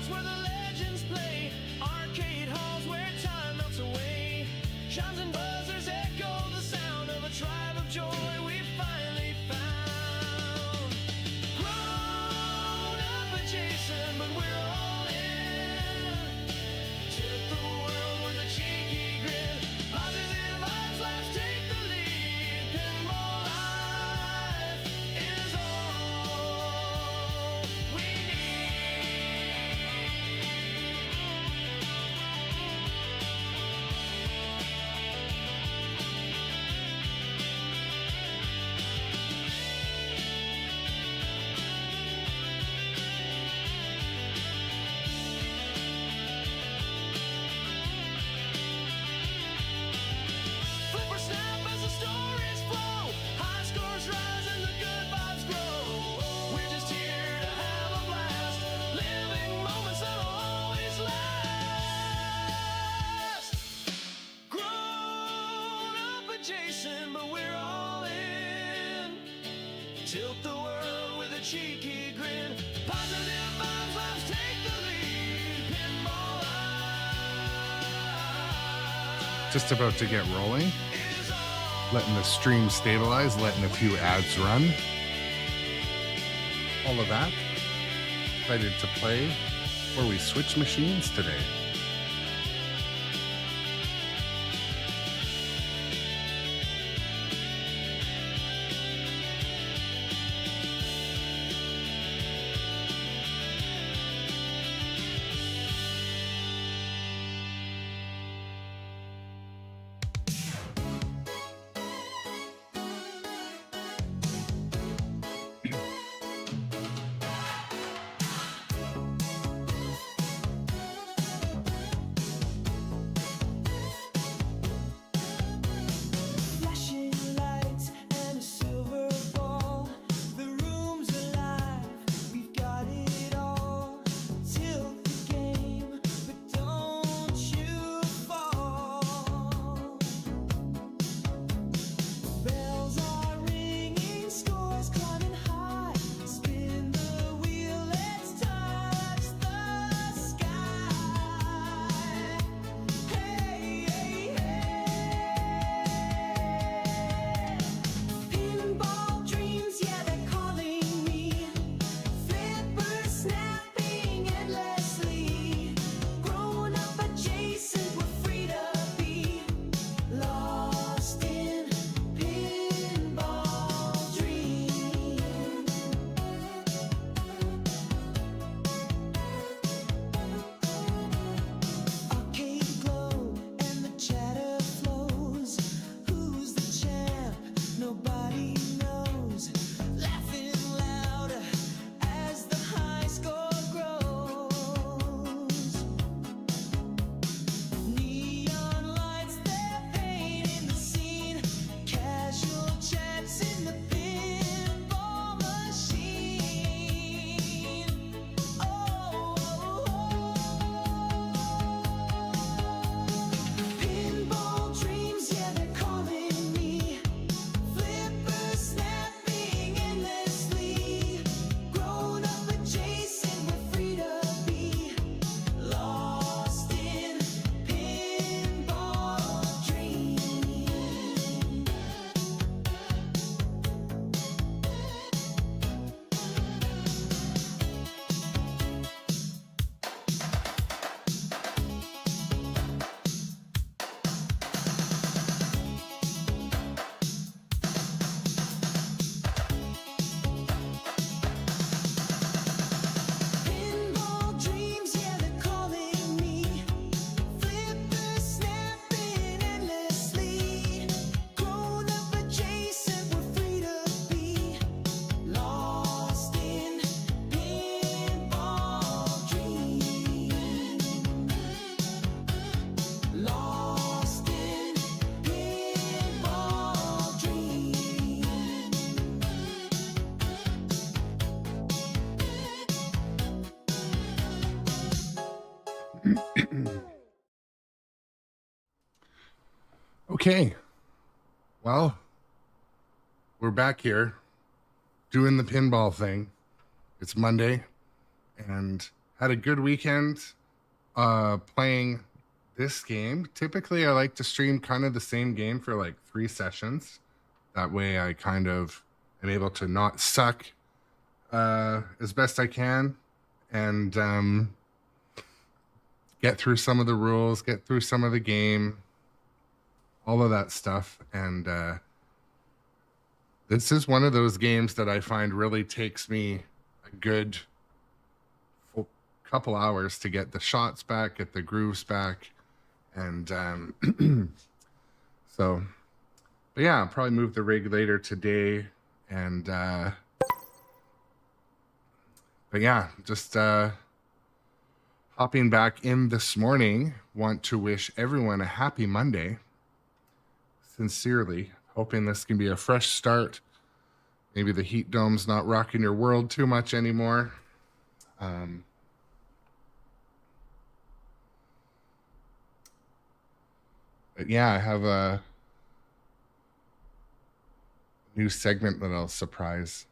bars where the legends play, arcade halls where time melts away. Chimes and buzzers echo the sound of a tribe of joy we finally found. Grown up adjacent, but we're all in. Tilt the world with a cheeky grin. Positive vibes, let's take the lead. Pinball life is all we need. Flip or snap as the stories flow. High scores rise and the good vibes grow. We're just here to have a blast, living moments that'll always last. Grown up adjacent, but we're all in. Tilt the world with a cheeky grin. Positive vibes, let's take the lead. Pinball life Just about to get rolling. is all. Letting the stream stabilize, letting a few ads run. All of that. Excited to play where we switch machines today. Flashing lights and a silver ball. The room's alive, we've got it all. Tilt the game, but don't you fall. Bells are ringing, scores climbing high. Spin the wheel, let's touch the sky. Hey, hey, hey. Pinball dreams, yeah, they're calling me. Flippers snapping endlessly. Grown up adjacent, we're free to be. Lost in pinball dreams. Arcade glow and the chatter flows. Who's the champ? Nobody knows. Laughing louder as the high score grows. Neon lights, they're painting the scene. Casual chats in the pinball machine. Oh, pinball dreams, yeah, they're calling me. Flippers snapping endlessly. Grown up adjacent, we're free to be. Lost in pinball dreams. Pinball dreams, yeah, they're calling me. Flippers snapping endlessly. Grown up adjacent, we're free to be. Lost in pinball dreams. Lost in pinball dreams. Okay. Well, we're back here doing the pinball thing. It's Monday and Had a good weekend playing this game. Typically, I like to stream kind of the same game for like 3 sessions. That way I kind of am able to not suck as best I can and get through some of the rules, get through some of the game, all of that stuff. And this is one of those games that I find really takes me a good couple hours to get the shots back, get the grooves back. And so, but yeah, I'll probably move the rig later today. And but yeah, just hopping back in this morning. Want to wish everyone a happy Monday. Sincerely, hoping this can be a fresh start. Maybe the heat dome's not rocking your world too much anymore. But yeah, I have a new segment that I'll surprise.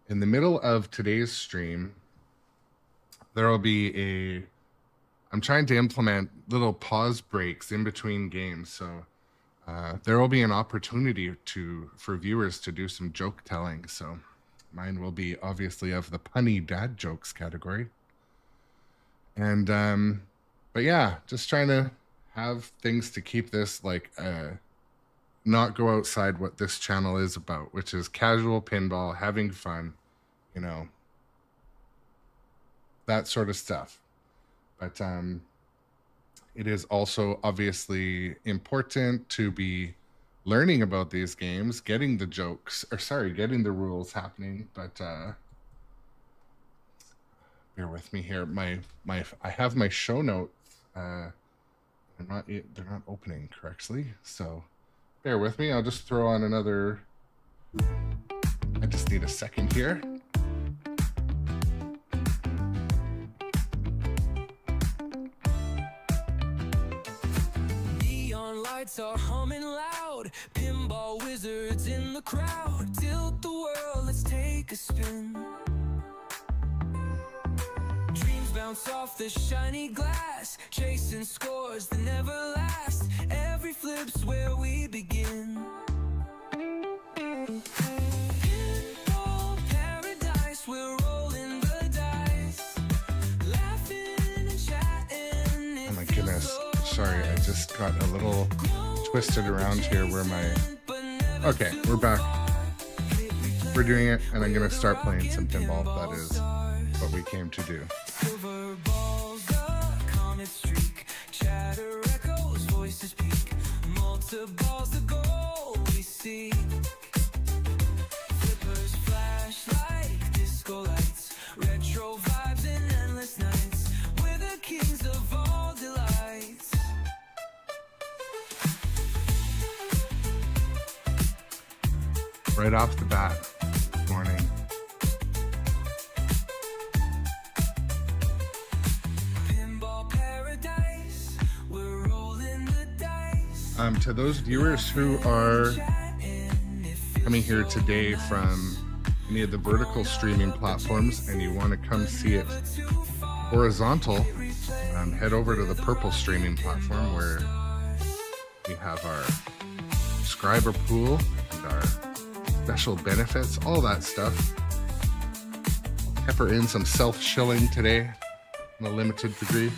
In the middle of today's stream, there will be I'm trying to implement little pause breaks in between games. So there will be an opportunity for viewers to do some joke telling. So mine will be obviously of the punny dad jokes category. And, but yeah, just trying to have things to keep this like, not go outside what this channel is about, which is casual pinball, having fun, you know, that sort of stuff. But it is also obviously important to be learning about these games, getting the jokes, getting the rules happening. But bear with me here. I have my show notes. They're not opening correctly, so bear with me. I'll just throw on another. I just need a second here. Neon lights are humming loud. Pinball wizards in the crowd. Tilt the world, let's take a spin. Dreams bounce off the shiny glass, chasing scores that never last. Every flip's where we begin. Pinball paradise, we're rolling the dice, laughing and chatting. Oh my goodness. Sorry, I just got a little twisted around here where okay, we're back. We're doing it, and I'm going to start playing some pinball. That is what we came to do. Silver balls, a comet streak, chatter echoes, voices peak, multiball's the goal we seek. Flippers flash like disco lights, retro vibes and endless nights. We're the kings of all delights. Right off the bat this morning. To those viewers who are coming here today from any of the vertical streaming platforms and you want to come see it horizontal, head over to the purple streaming platform where we have our subscriber pool and our special benefits, all that stuff. I'll pepper in some self-shilling today in a limited degree.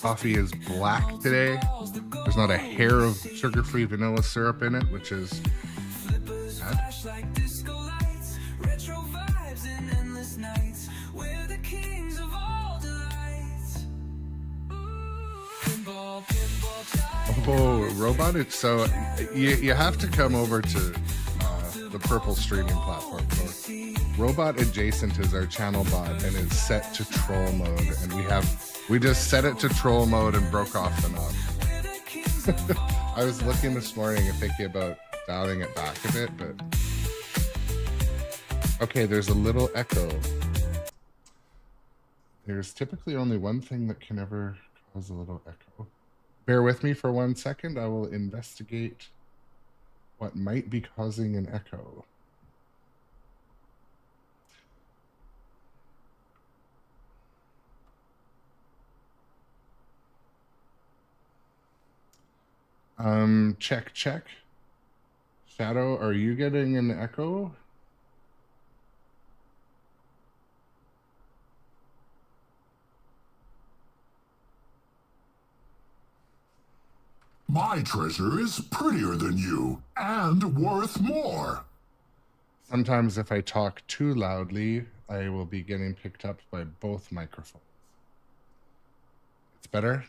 Coffee is black today. There's not a hair of sugar-free vanilla syrup in it, which is bad. Oh, robot! It's so you have to come over to the purple streaming platform. So robot adjacent is our channel bot, and it's set to troll mode, and we just set it to troll mode and broke off the knob. I was looking this morning and thinking about dialing it back a bit, but okay, there's a little echo. There's typically only one thing that can ever cause a little echo. Bear with me for 1 second. I will investigate what might be causing an echo. Check, check. Shadow, are you getting an echo? My treasure is prettier than you and worth more. Sometimes if I talk too loudly, I will be getting picked up by both microphones. It's better?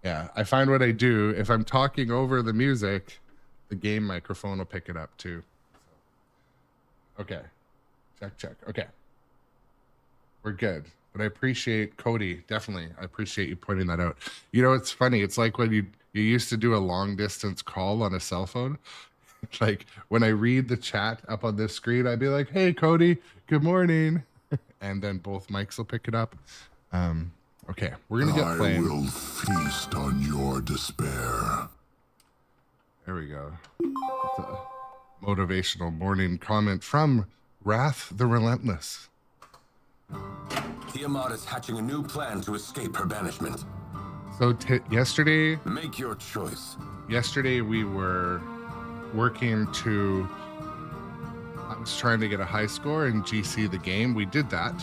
Yeah, I find what I do, if I'm talking over the music, the game microphone will pick it up too. Okay, check, check. Okay, we're good. But I appreciate Cody, definitely. I appreciate you pointing that out. You know, it's funny. It's like when you used to do a long distance call on a cell phone. Like when I read the chat up on this screen, I'd be like, "Hey, Cody, good morning," and then both mics will pick it up. Okay, we're gonna get playing. I will feast on your despair. There we go. That's a motivational morning comment from Wrath the Relentless. Tiamat is hatching a new plan to escape her banishment. So yesterday Make your choice. yesterday we were working to, I was trying to get a high score in GC the game. We did that.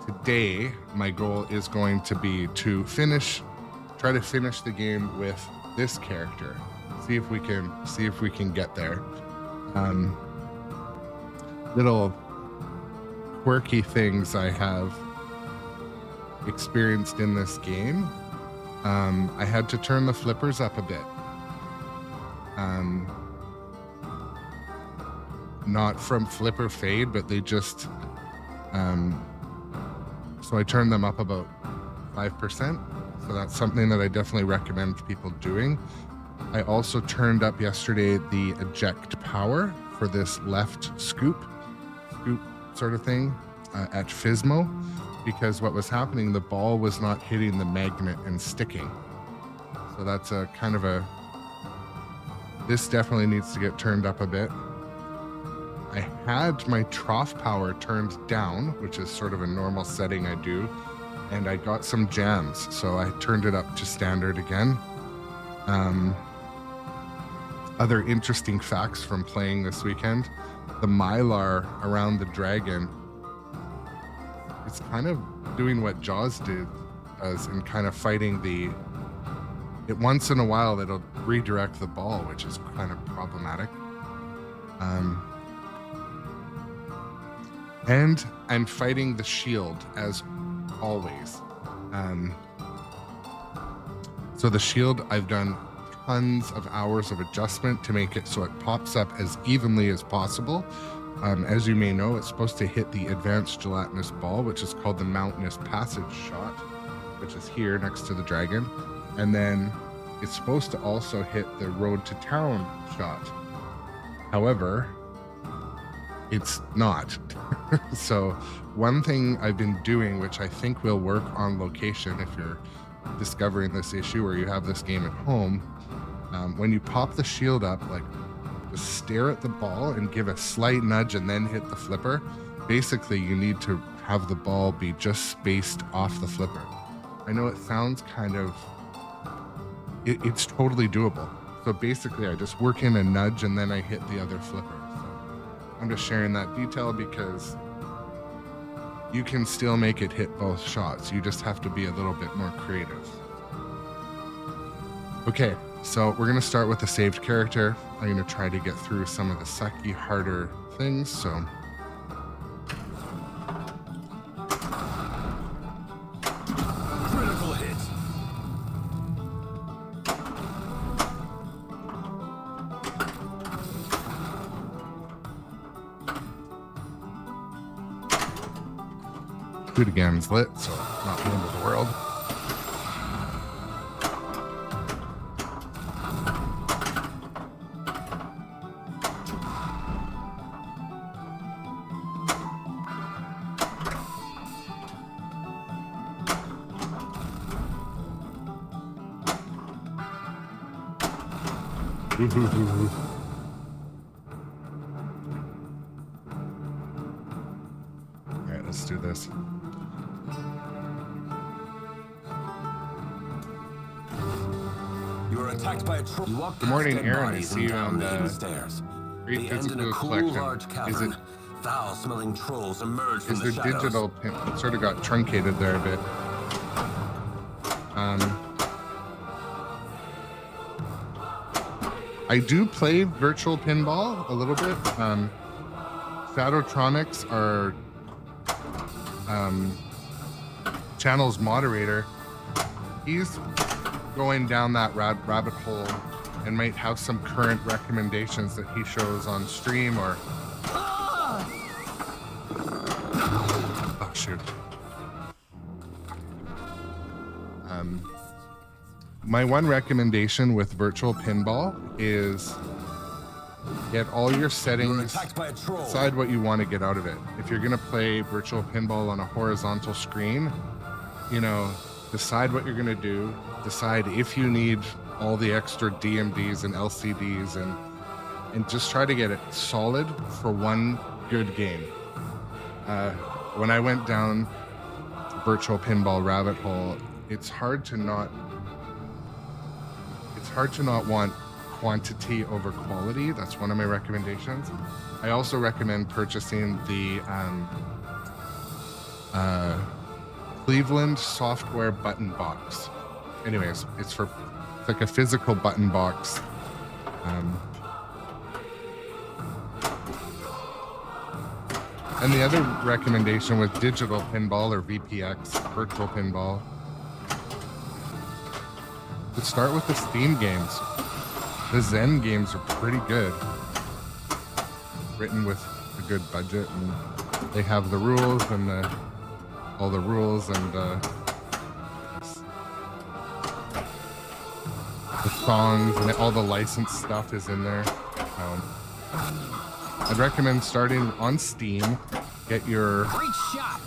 Today my goal is going to be to try to finish the game with this character. See if we can get there. Little quirky things I have experienced in this game. I had to turn the flippers up a bit. Not from flipper fade, but they just so I turned them up about 5%. So that's something that I definitely recommend people doing. I also turned up yesterday the eject power for this left scoop sort of thing at Fismo, because what was happening, the ball was not hitting the magnet and sticking. So that's a kind of a, this definitely needs to get turned up a bit. I had my trough power turned down, which is sort of a normal setting I do, and I got some jams, so I turned it up to standard again. Other interesting facts from playing this weekend, the Mylar around the dragon, it's kind of doing what Jaws does and kind of fighting it once in a while it'll redirect the ball, which is kind of problematic. And I'm fighting the shield as always. So the shield, I've done tons of hours of adjustment to make it so it pops up as evenly as possible. As you may know, it's supposed to hit the advanced gelatinous ball, which is called the mountainous passage shot, which is here next to the dragon. And then it's supposed to also hit the road to town shot. However, it's not. So one thing I've been doing, which I think will work on location if you're discovering this issue or you have this game at home, when you pop the shield up, like just stare at the ball and give a slight nudge and then hit the flipper. Basically, you need to have the ball be just spaced off the flipper. I know it sounds kind of, it's totally doable. So basically, I just work in a nudge and then I hit the other flipper. So I'm just sharing that detail because you can still make it hit both shots. You just have to be a little bit more creative. Okay, so we're gonna start with the saved character. I'm gonna try to get through some of the sucky, harder things, so. Critical hit. Shoot again's lit, so not the end of the world. All right, let's do this. You You are attacked by a troll. You walk Good morning, past dead Aaron. I bodies see and you down on the hidden the stairs. Great They end in Physical a cool, Collection. large Is cavern. it Foul-smelling trolls emerge from is the the shadows. digital pin? It sort of got truncated there a bit. I do play virtual pinball a little bit. Shadowtronics are channel's moderator. He's going down that rabbit hole and might have some current recommendations that he shows on stream or. Oh shoot. My one recommendation with virtual pinball is get all your You are settings, attacked by a troll. decide what you want to get out of it. If you're going to play virtual pinball on a horizontal screen, you know, decide what you're going to do, decide if you need all the extra DMDs and LCDs, and just try to get it solid for one good game. When I went down virtual pinball rabbit hole, it's hard to not want quantity over quality. That's one of my recommendations. I also recommend purchasing the Cleveland software button box. Anyways, it's like a physical button box. And the other recommendation with digital pinball or VPX, virtual pinball, would start with the Steam games. The Zen games are pretty good. Written with a good budget, and they have the rules and all the rules and the songs and all the licensed stuff is in there. I'd recommend starting on Steam. Get your Great shot.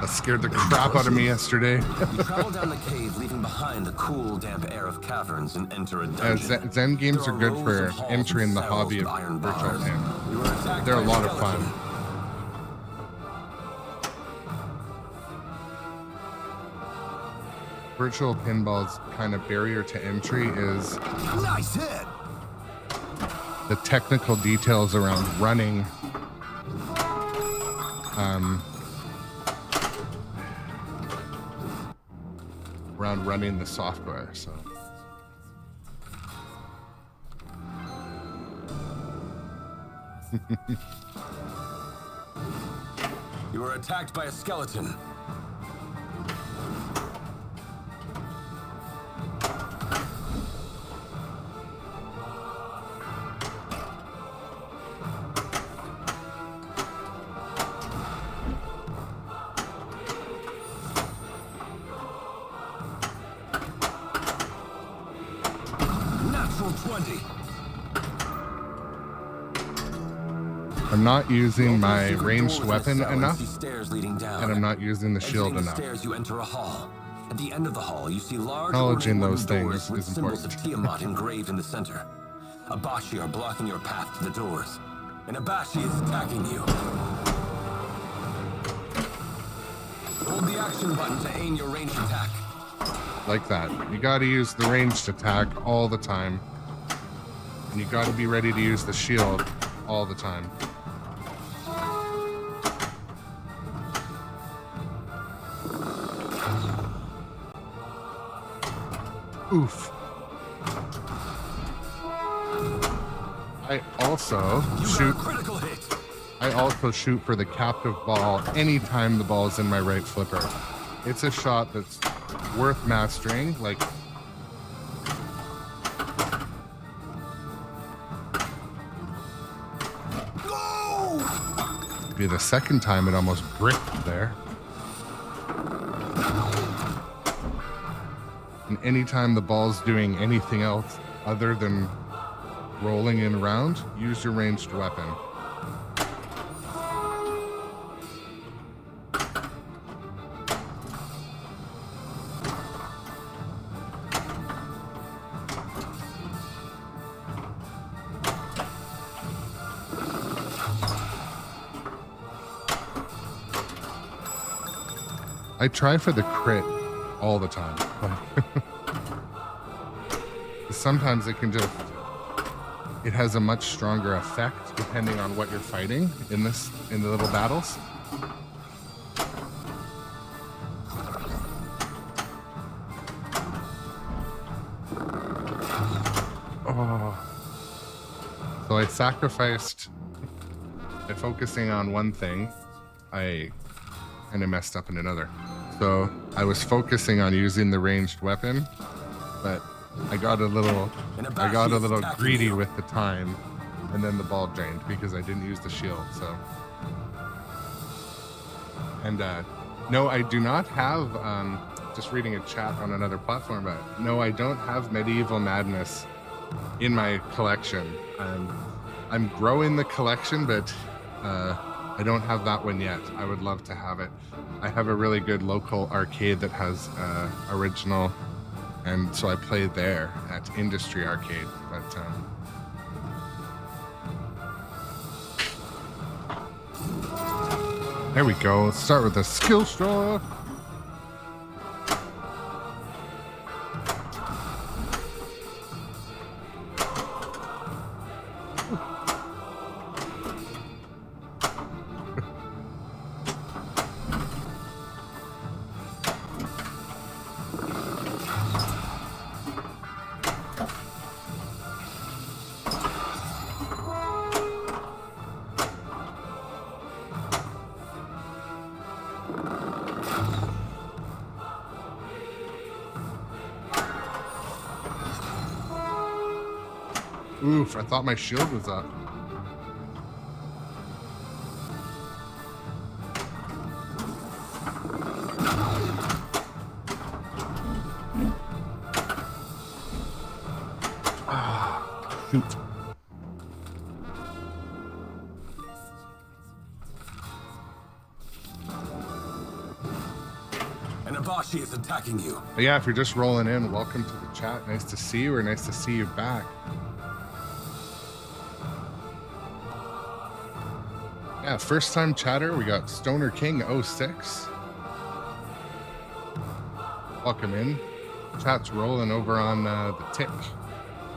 that scared the crap out of me yesterday. You travel down the cave, leaving behind the cool, damp air of caverns, and enter a dungeon. Zen games There are good rows for of halls entering and the cells hobby with of iron virtual bars. pinball. You are attacked They're a by lot of skeleton. fun. Virtual pinball's kind of barrier to entry is Nice hit! the technical details around running the software. So You are attacked by a skeleton. Natural 20. I'm not using my Secret ranged doors in a weapon cell and enough, see stairs leading down. and I'm not using the Exiting shield the enough. stairs, you enter a hall. At the end of the hall, you see large Acknowledging ornate those wooden doors things with is symbols important. of Tiamat engraved in the center. Abashi are blocking your path to the doors, and Abashi is attacking you. Hold the action button to aim your ranged attack. Like that. You got to use the ranged attack all the time, and you got to be ready to use the shield all the time. Oof. I also You shoot. got a critical hit. I also shoot for the captive ball anytime the ball's in my right flipper. It's a shot that's worth mastering. Like, be the second time it almost bricked there. And anytime the ball's doing anything else other than rolling in around, use your ranged weapon. I try for the crit all the time. Sometimes it can just, it has a much stronger effect depending on what you're fighting in the little battles. Oh. So I sacrificed by focusing on one thing. I kind of messed up in another. So I was focusing on using the ranged weapon, but I got a little greedy with the time, and then the ball drained because I didn't use the shield. So, and no, I do not have. Just reading a chat on another platform, but no, I don't have Medieval Madness in my collection. I'm growing the collection, but I don't have that one yet. I would love to have it. I have a really good local arcade that has original, and so I play there at Industry Arcade. But there we go. Let's start with the skill stroke. Oof, I thought my shield was up. Ah, shoot. An Abashi is attacking you. But yeah, if you're just rolling in, welcome to the chat. Nice to see you, or nice to see you back. Yeah, first time chatter, we got Stoner King 06. Welcome in. Chat's rolling over on the tick.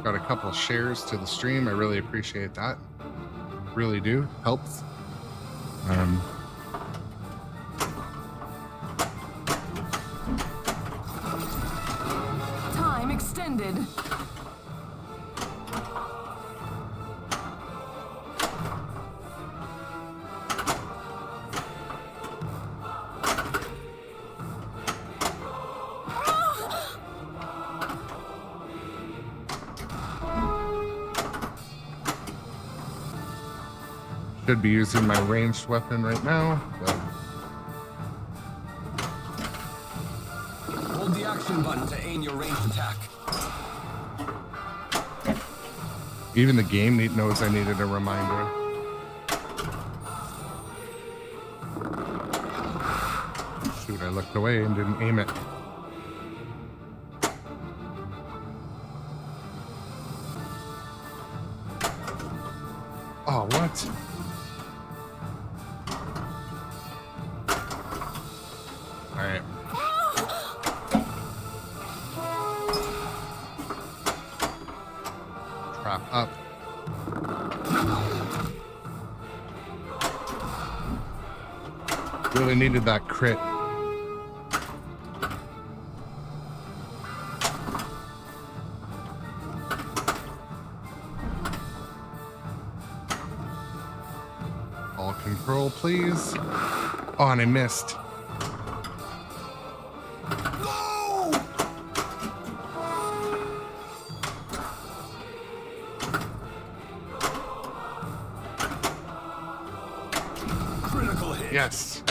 Got a couple shares to the stream. I really appreciate that. Really do. Helps. Time extended. Should be using my ranged weapon right now, but Hold the action button to aim your ranged attack. even the game knows I needed a reminder. Shoot, I looked away and didn't aim it. Oh, what? All right. Trap up. Really needed that crit. Ball control, please. Oh, and I missed. Critical hit. Yes.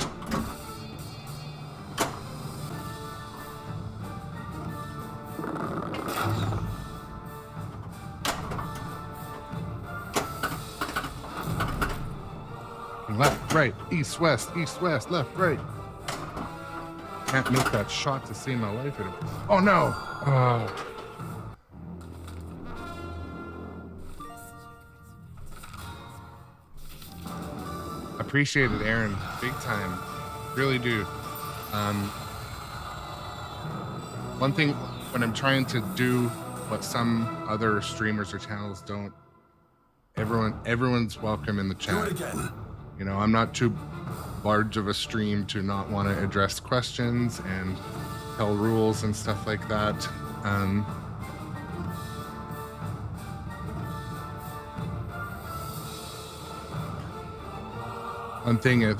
Left, right, east, west, left, right. Can't make that shot to save my life. Oh no! Oh. Appreciate it, Aaron. Big time. Really do. One thing when I'm trying to do what some other streamers or channels don't, everyone's welcome in the Do chat. it again. You know, I'm not too large of a stream to not want to address questions and tell rules and stuff like that. One thing, if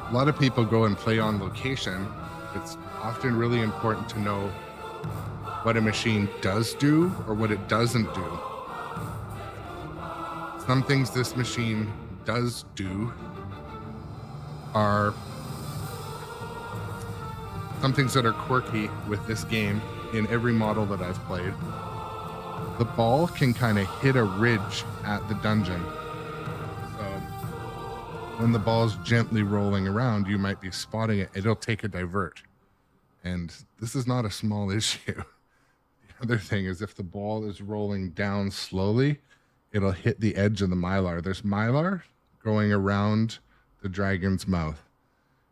a lot of people go and play on location, it's often really important to know what a machine does do or what it doesn't do. Some things this machine does do are some things that are quirky with this game in every model that I've played. The ball can kind of hit a ridge at the dungeon. So when the ball's gently rolling around, you might be spotting it. It'll take a divert. And this is not a small issue. The other thing is if the ball is rolling down slowly, it'll hit the edge of the mylar. There's mylar going around the dragon's mouth.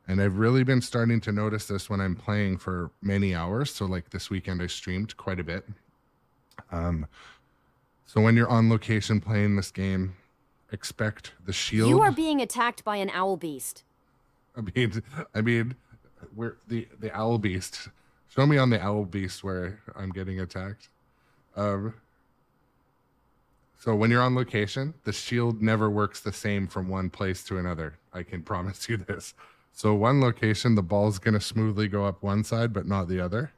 And I've really been starting to notice this when I'm playing for many hours. So like this weekend, I streamed quite a bit. So when you're on location playing this game, expect the shield. You are being attacked by an owl beast. I mean, where the owl beast? Show me on the owl beast where I'm getting attacked. So when you're on location, the shield never works the same from one place to another. I can promise you this. So one location, the ball's going to smoothly go up one side, but not the other.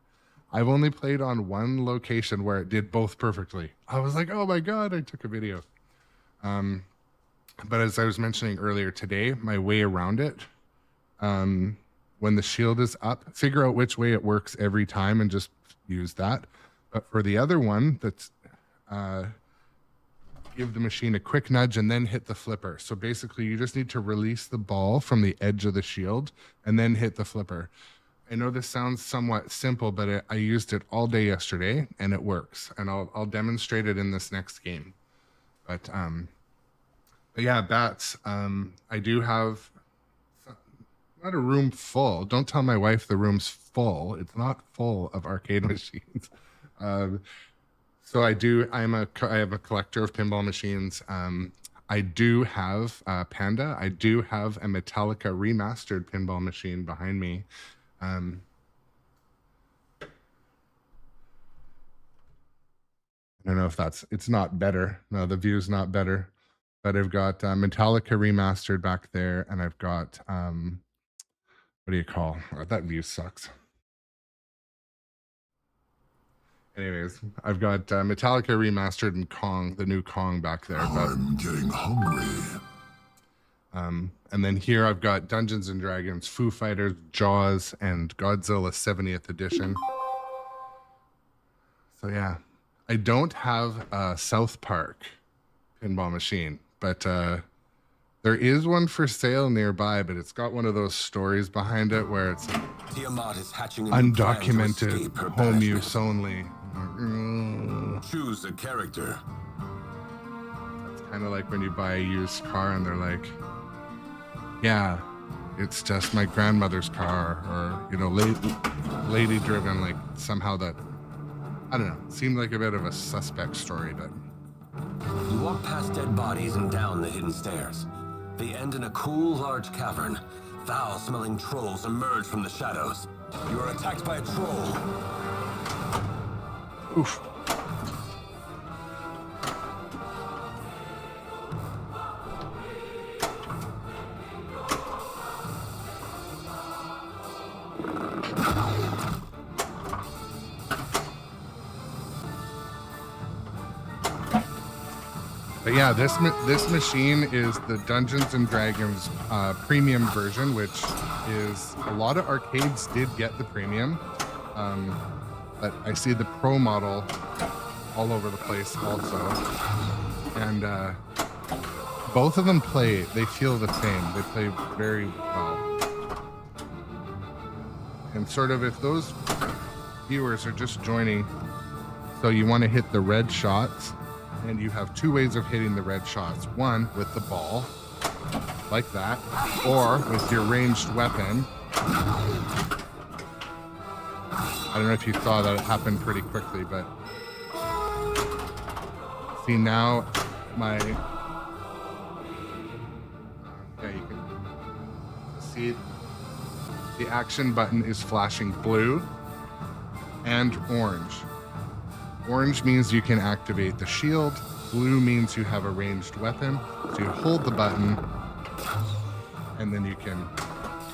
I've only played on one location where it did both perfectly. I was like, oh my God, I took a video. But as I was mentioning earlier today, my way around it, when the shield is up, figure out which way it works every time and just use that. But for the other one, that's give the machine a quick nudge and then hit the flipper. So basically you just need to release the ball from the edge of the shield and then hit the flipper. I know this sounds somewhat simple, but I used it all day yesterday and it works. And I'll demonstrate it in this next game. But yeah, bats. I do have not a room full. Don't tell my wife the room's full. It's not full of arcade machines. So I have a collector of pinball machines. I do have Panda. I do have a Metallica remastered pinball machine behind me. I don't know if it's not better. No, the view's not better. But I've got Metallica remastered back there, and I've got what do you call? Oh, that view sucks. Anyways, I've got Metallica remastered and Kong, the new Kong back there. I'm getting hungry. And then here I've got Dungeons and Dragons, Foo Fighters, Jaws, and Godzilla 70th edition. So yeah, I don't have a South Park pinball machine, but there is one for sale nearby, but it's got one of those stories behind it where it's Tiamat is hatching a new plan to undocumented, escape her home banishment. use only. Choose a character. It's kind of like when you buy a used car and they're like, yeah, it's just my grandmother's car, or, you know, lady driven, like somehow that, I don't know, seemed like a bit of a suspect story, but You walk past dead bodies and down the hidden stairs. They end in a cool, large cavern. Foul-smelling trolls emerge from the shadows. You are attacked by a troll. oof. But yeah, this machine is the Dungeons and Dragons premium version, which is a lot of arcades did get the premium, but I see the pro model all over the place also, and both of them they feel the same. They play very well, and sort of if those viewers are just joining, so you want to hit the red shots. And you have two ways of hitting the red shots. One, with the ball, like that, or with your ranged weapon, I don't know if you saw that it happened pretty quickly, but see now my yeah, you can see the action button is flashing blue and orange. Orange means you can activate the shield. Blue means you have a ranged weapon. So you hold the button and then you can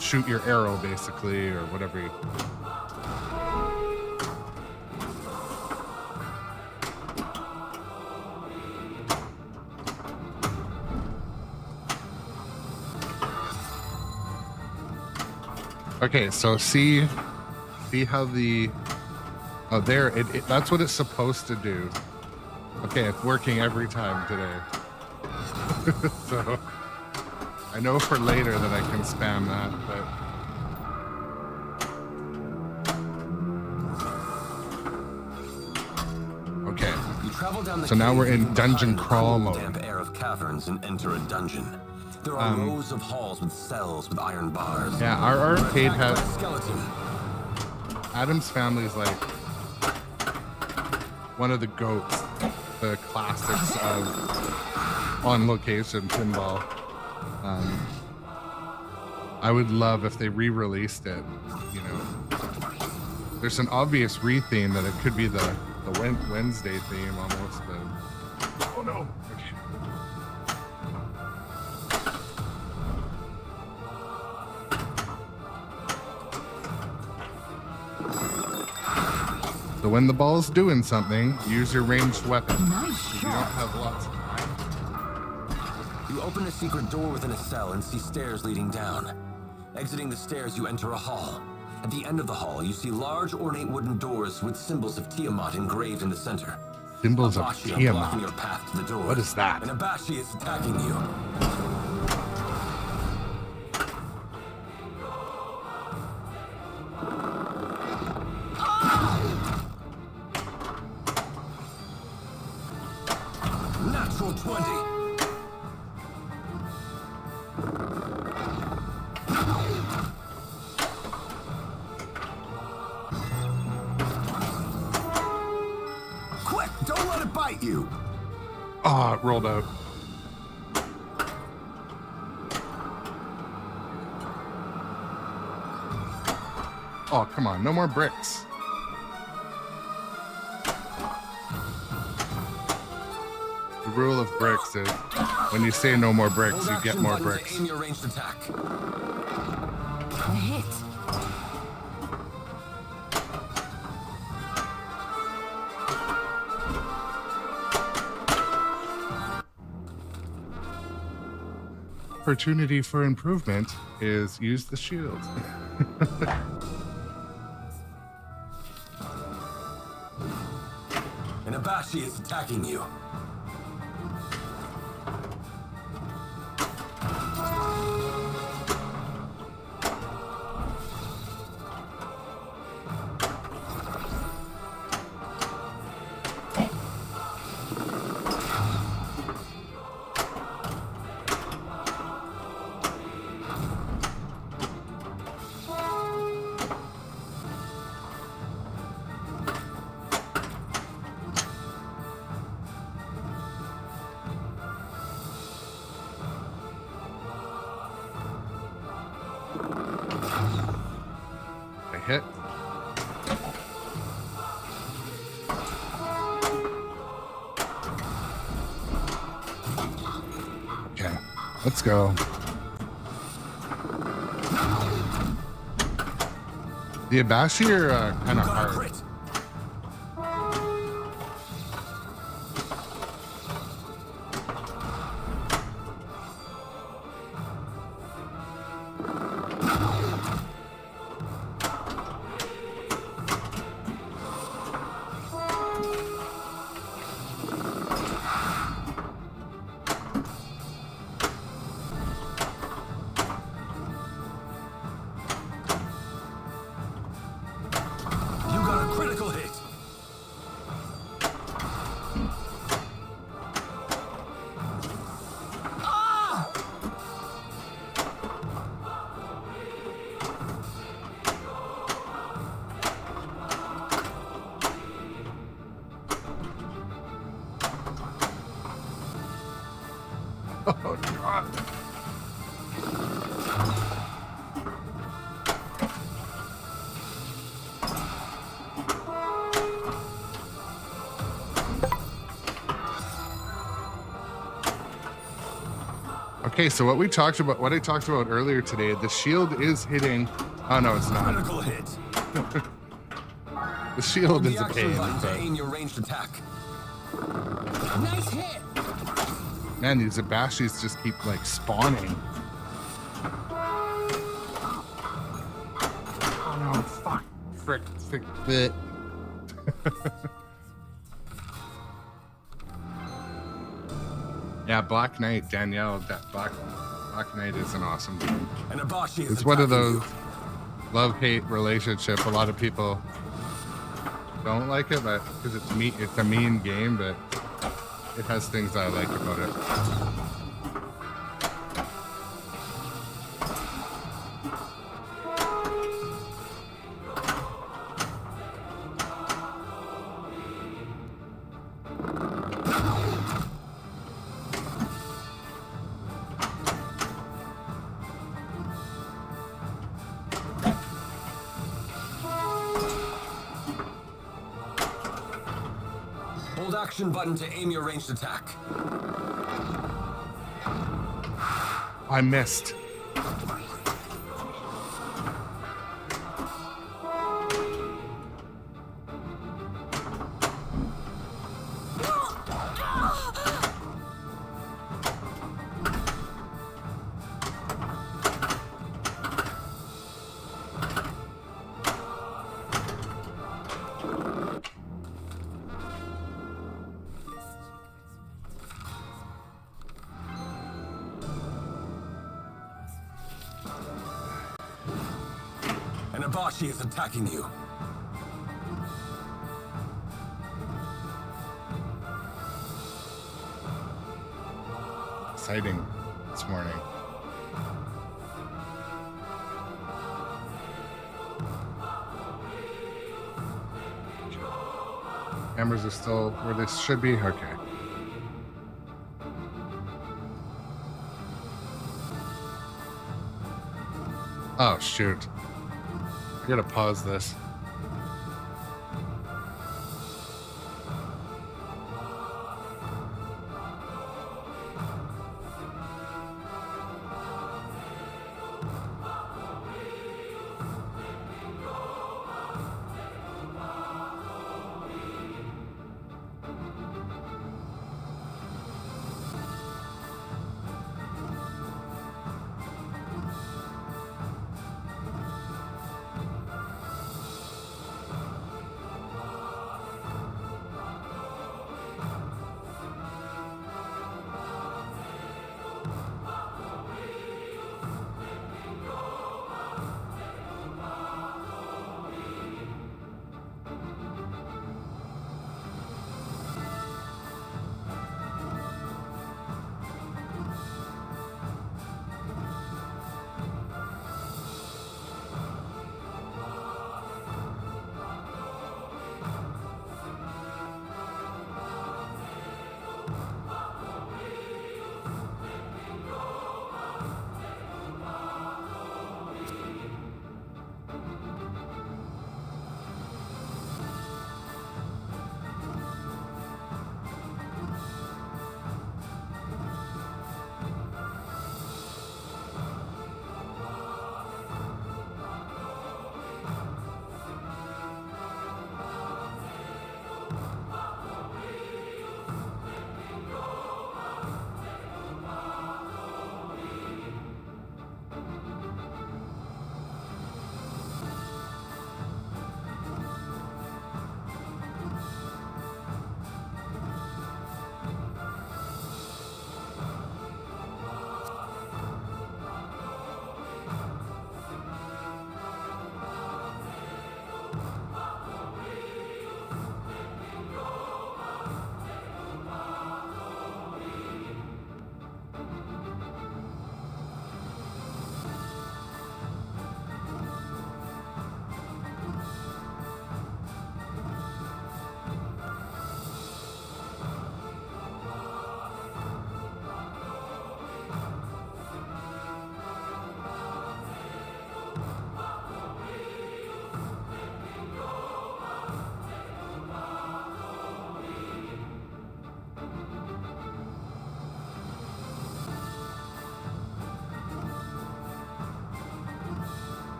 shoot your arrow basically, or whatever you... Okay, so see how the... Oh, there, that's what it's supposed to do. Okay, it's working every time today. So, I know for later that I can spam that, but... Okay. You travel down the So now we're cave in and dungeon behind the crawl cool, mode. damp air of caverns and enter a dungeon. There are rows of halls with cells with iron bars. Yeah, our arcade Attacked by has... a skeleton. Adam's Family is like one of the goats, the classics of on-location pinball. I would love if they re-released it, you know. There's an obvious re-theme that it could be the Wednesday theme almost. Oh no! Okay. So when the ball's doing something, use your ranged weapon. Nice You don't shot. have lots of time. You open a secret door within a cell and see stairs leading down. Exiting the stairs, you enter a hall. At the end of the hall, you see large ornate wooden doors with symbols of Tiamat engraved in the center. Symbols of Abashi are blocking Tiamat. your path to the door. What is that? And Abashi is attacking you. Natural 20. Quick, don't let it bite you. Ah, it rolled out. Oh, come on. No more bricks. The rule of bricks is when you say no more bricks, Hold you get action more button to bricks. aim your ranged attack. A hit. Opportunity for improvement is use the shield. And Abashi is attacking you. I hit. Okay, let's go. The Abashi are kind of Got a hard. crit. You got a crit Okay, so what I talked about earlier today, the shield is hitting. Oh no, it's not. Critical hit. The shield The is a action pain. button to So. aim your ranged attack. Nice hit. Man, these Abashis just keep like spawning. Oh no, fuck. Frick. Bleh. Yeah, Black Knight, Danielle, that Black Knight is an awesome game. And Abashi is It's one of attacking those love-hate relationship. A lot of people don't like it, but because it's a mean game, but it has things I like about it. Hold action button to aim your ranged attack. I missed. And Abashi is attacking you. Exciting this morning. Cameras are still where they should be. Okay. Oh shoot. I gotta pause this.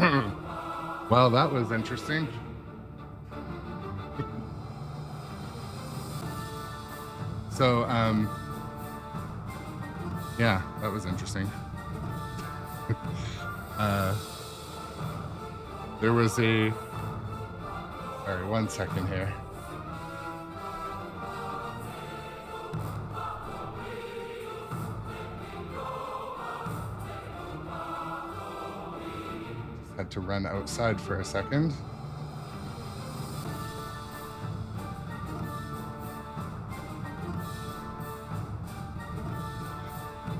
Well, that was interesting. So, yeah, that was interesting. There was a... Sorry, 1 second here. Just had to run outside for a second.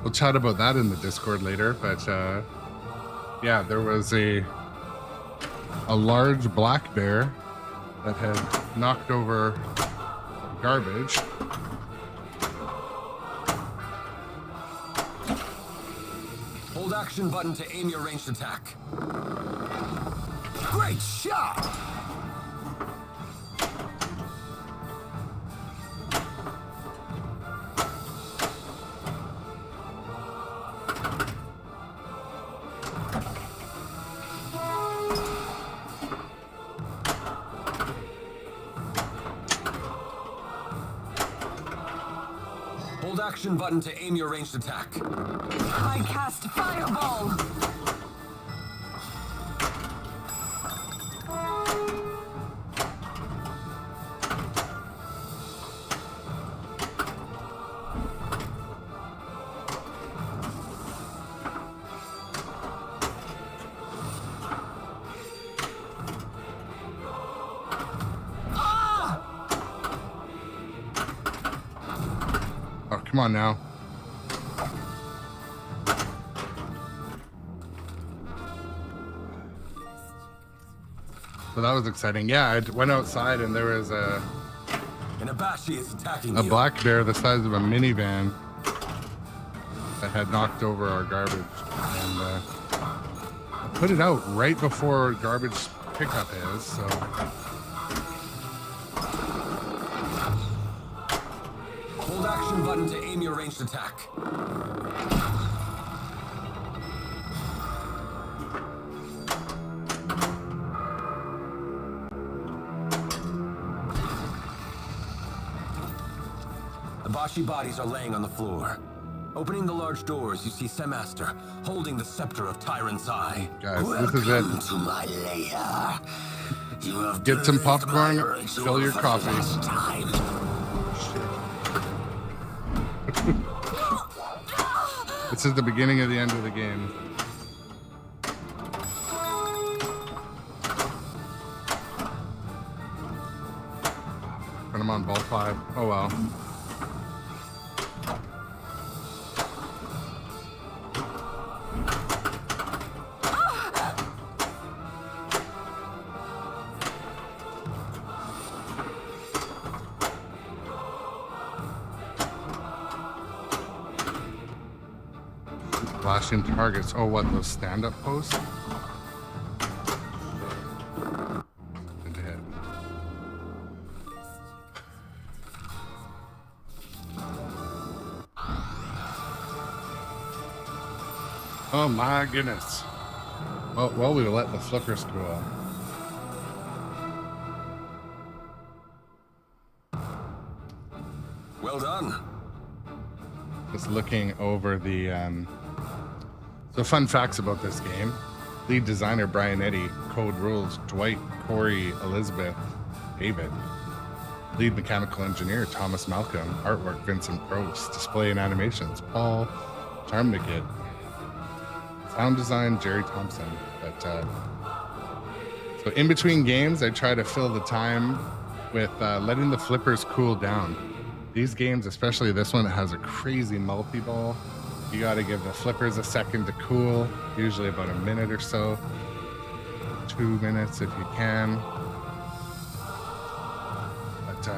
We'll chat about that in the Discord later, but yeah, there was a large black bear that had knocked over garbage. Hold action button to aim your ranged attack. Great shot! Hold action button to aim your ranged attack. I cast fireball. Oh, come on now. So that was exciting. Yeah, I went outside and there was a Inabashi is attacking you. black bear the size of a minivan that had knocked over our garbage. And I put it out right before garbage pickup is, so... Hold action button to aim your ranged attack. Abashi bodies are laying on the floor. Opening the large doors, you see Semaster holding the scepter of Tyrant's Eye. Guys, this is it. To my lair. You have Get some bathed popcorn, my ritual fill your for the coffee. last time. This is the beginning of the end of the game. Put him on ball 5. Oh well. Flashing targets. Oh, what, those stand-up posts? Good to hit. Oh my goodness. Well, we let the flippers cool. Well done. Just looking over the so fun facts about this game. Lead designer Brian Eddy, code rules Dwight, Corey, Elizabeth, David. Lead mechanical engineer Thomas Malcolm, artwork Vincent Gross, display and animations Paul Charmnickett, sound design Jerry Thompson. But so in between games, I try to fill the time with letting the flippers cool down. These games, especially this one, it has a crazy multi-ball. You got to give the flippers a second to cool, usually about a minute or so. 2 minutes if you can. But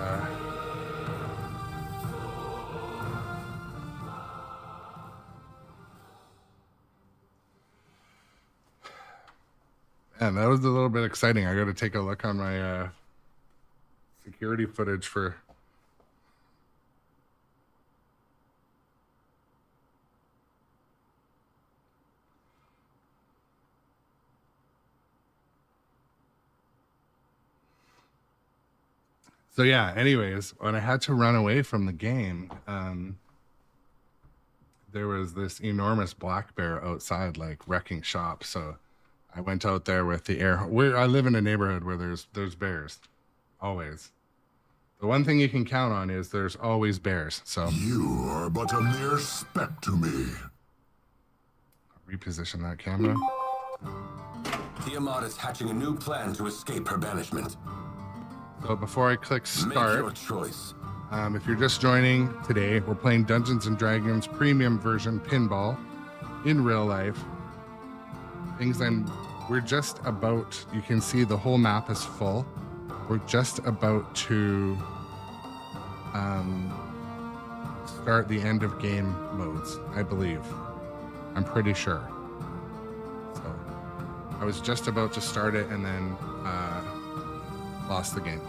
man, that was a little bit exciting. I got to take a look on my security footage for... So yeah, anyways, when I had to run away from the game, there was this enormous black bear outside, like wrecking shop. So I went out there with the air. I live in a neighborhood where there's bears, always. The one thing you can count on is there's always bears. So You are but a mere speck to me. reposition that camera. Tiamat is hatching a new plan to escape her banishment. So before I click Make your start, choice. if you're just joining today, we're playing Dungeons and Dragons premium version pinball in real life. We're just about, you can see the whole map is full. We're just about to start the end of game modes, I believe. I'm pretty sure. So I was just about to start it and then lost the game.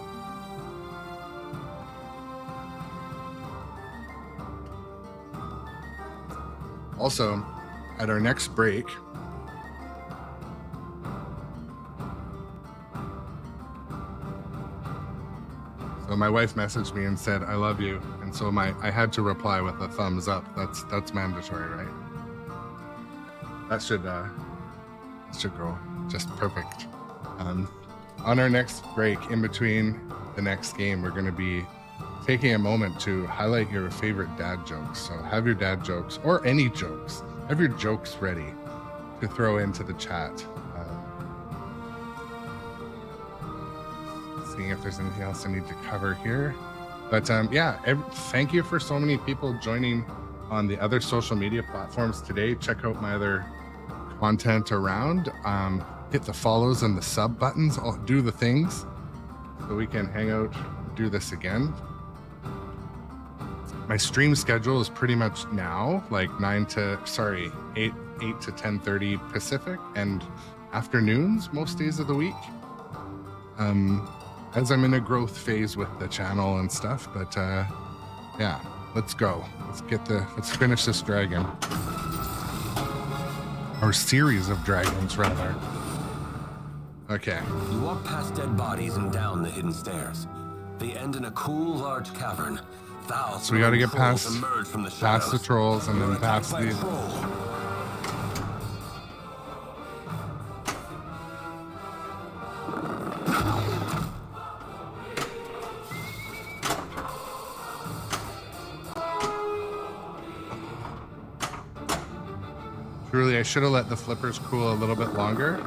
Also, at our next break, so my wife messaged me and said, "I love you," and so I had to reply with a thumbs up. That's mandatory, right? That should go just perfect. On our next break, in between the next game, we're going to be taking a moment to highlight your favorite dad jokes. So have your dad jokes or any jokes. Have your jokes ready to throw into the chat. Seeing if there's anything else I need to cover here. But yeah, thank you for so many people joining on the other social media platforms today. Check out my other content around. Hit the follows and the sub buttons. I'll do the things so we can hang out, do this again. My stream schedule is pretty much now, like 8 to 10:30 Pacific, and afternoons most days of the week. As I'm in a growth phase with the channel and stuff, but yeah, let's go. Let's finish this dragon. Or series of dragons, rather. Okay. You walk past dead bodies and down the hidden stairs. They end in a cool, large cavern. Foul So we got to get trolls past emerge from the the shadows. trolls and You're then attacked past by a the. troll. Truly, I should have let the flippers cool a little bit longer.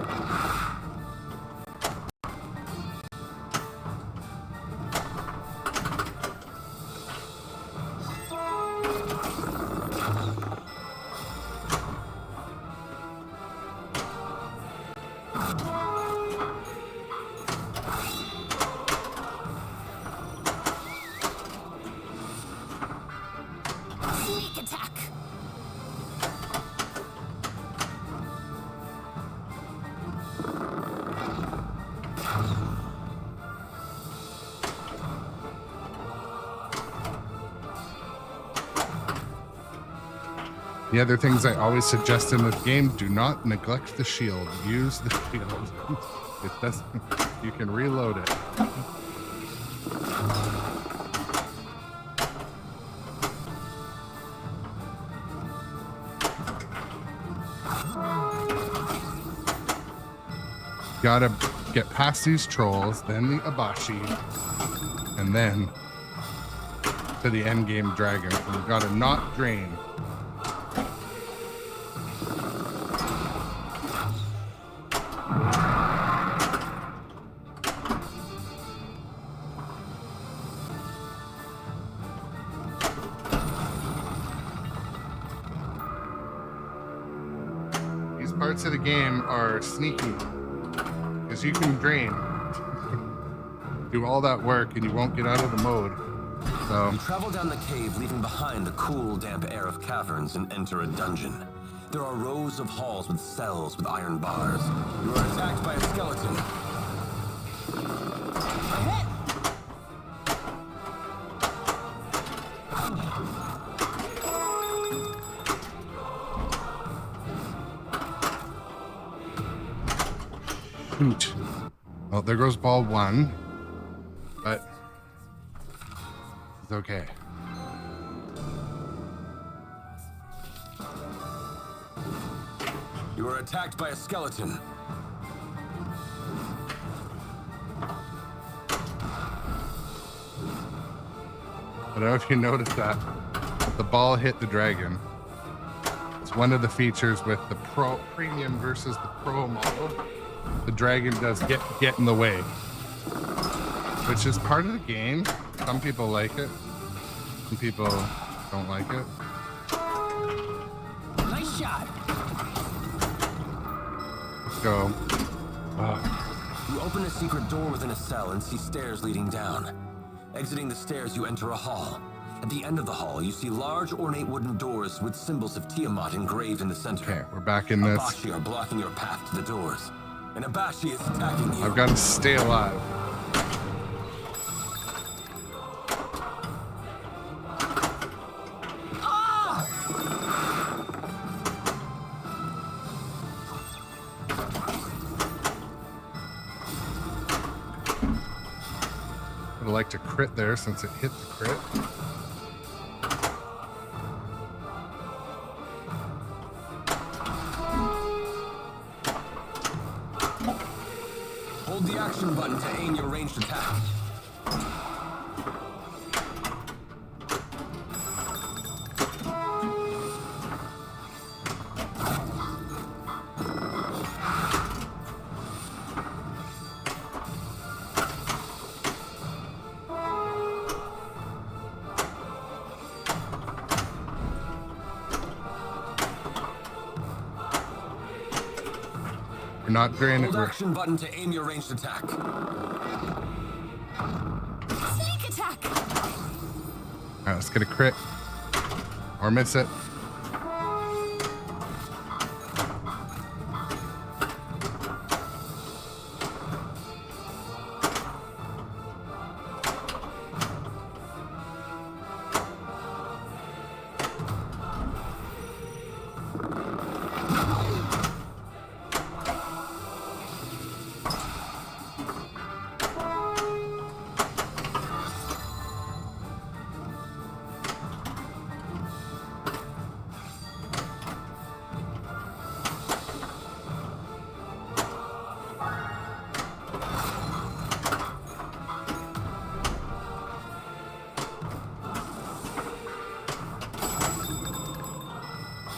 Sneak attack. The other things I always suggest in this game: do not neglect the shield. Use the shield. It doesn't. You can reload it. Gotta get past these trolls, then the abashi, and then to the end game dragon. And you gotta not drain. These parts of the game are sneaky. Because you can drain, do all that work, and you won't get out of the mode. So You travel down the cave, leaving behind the cool, damp air of caverns, and enter a dungeon. There are rows of halls with cells with iron bars. You are attacked by a skeleton. shoot. Well, there goes ball one. But It's okay. You are attacked by a skeleton. I don't know if you noticed that. The ball hit the dragon. It's one of the features with the Pro Premium versus the Pro model. The dragon does get in the way, which is part of the game. Some people like it. Some people don't like it. Nice shot. Let's go. You open a secret door within a cell and see stairs leading down. Exiting the stairs, you enter a hall. At the end of the hall, you see large ornate wooden doors with symbols of Tiamat engraved in the center. Okay, we're back in this. Abashi are blocking your path to the doors. And Abashi is attacking you. I've got to stay alive. I'd like to crit there since it hit the crit. Hold the action button to aim your ranged attack. We're not very Hold action button to aim your ranged attack. Sneak attack. All right, let's get a crit or miss it.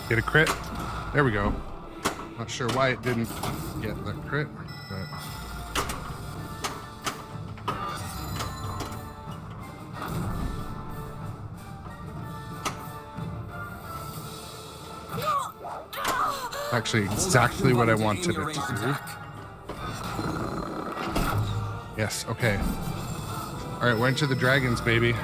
Get a crit. There we go. Not sure why it didn't get the crit, but actually exactly what I wanted it to do. Yes, okay. All right, we're into the dragons, baby.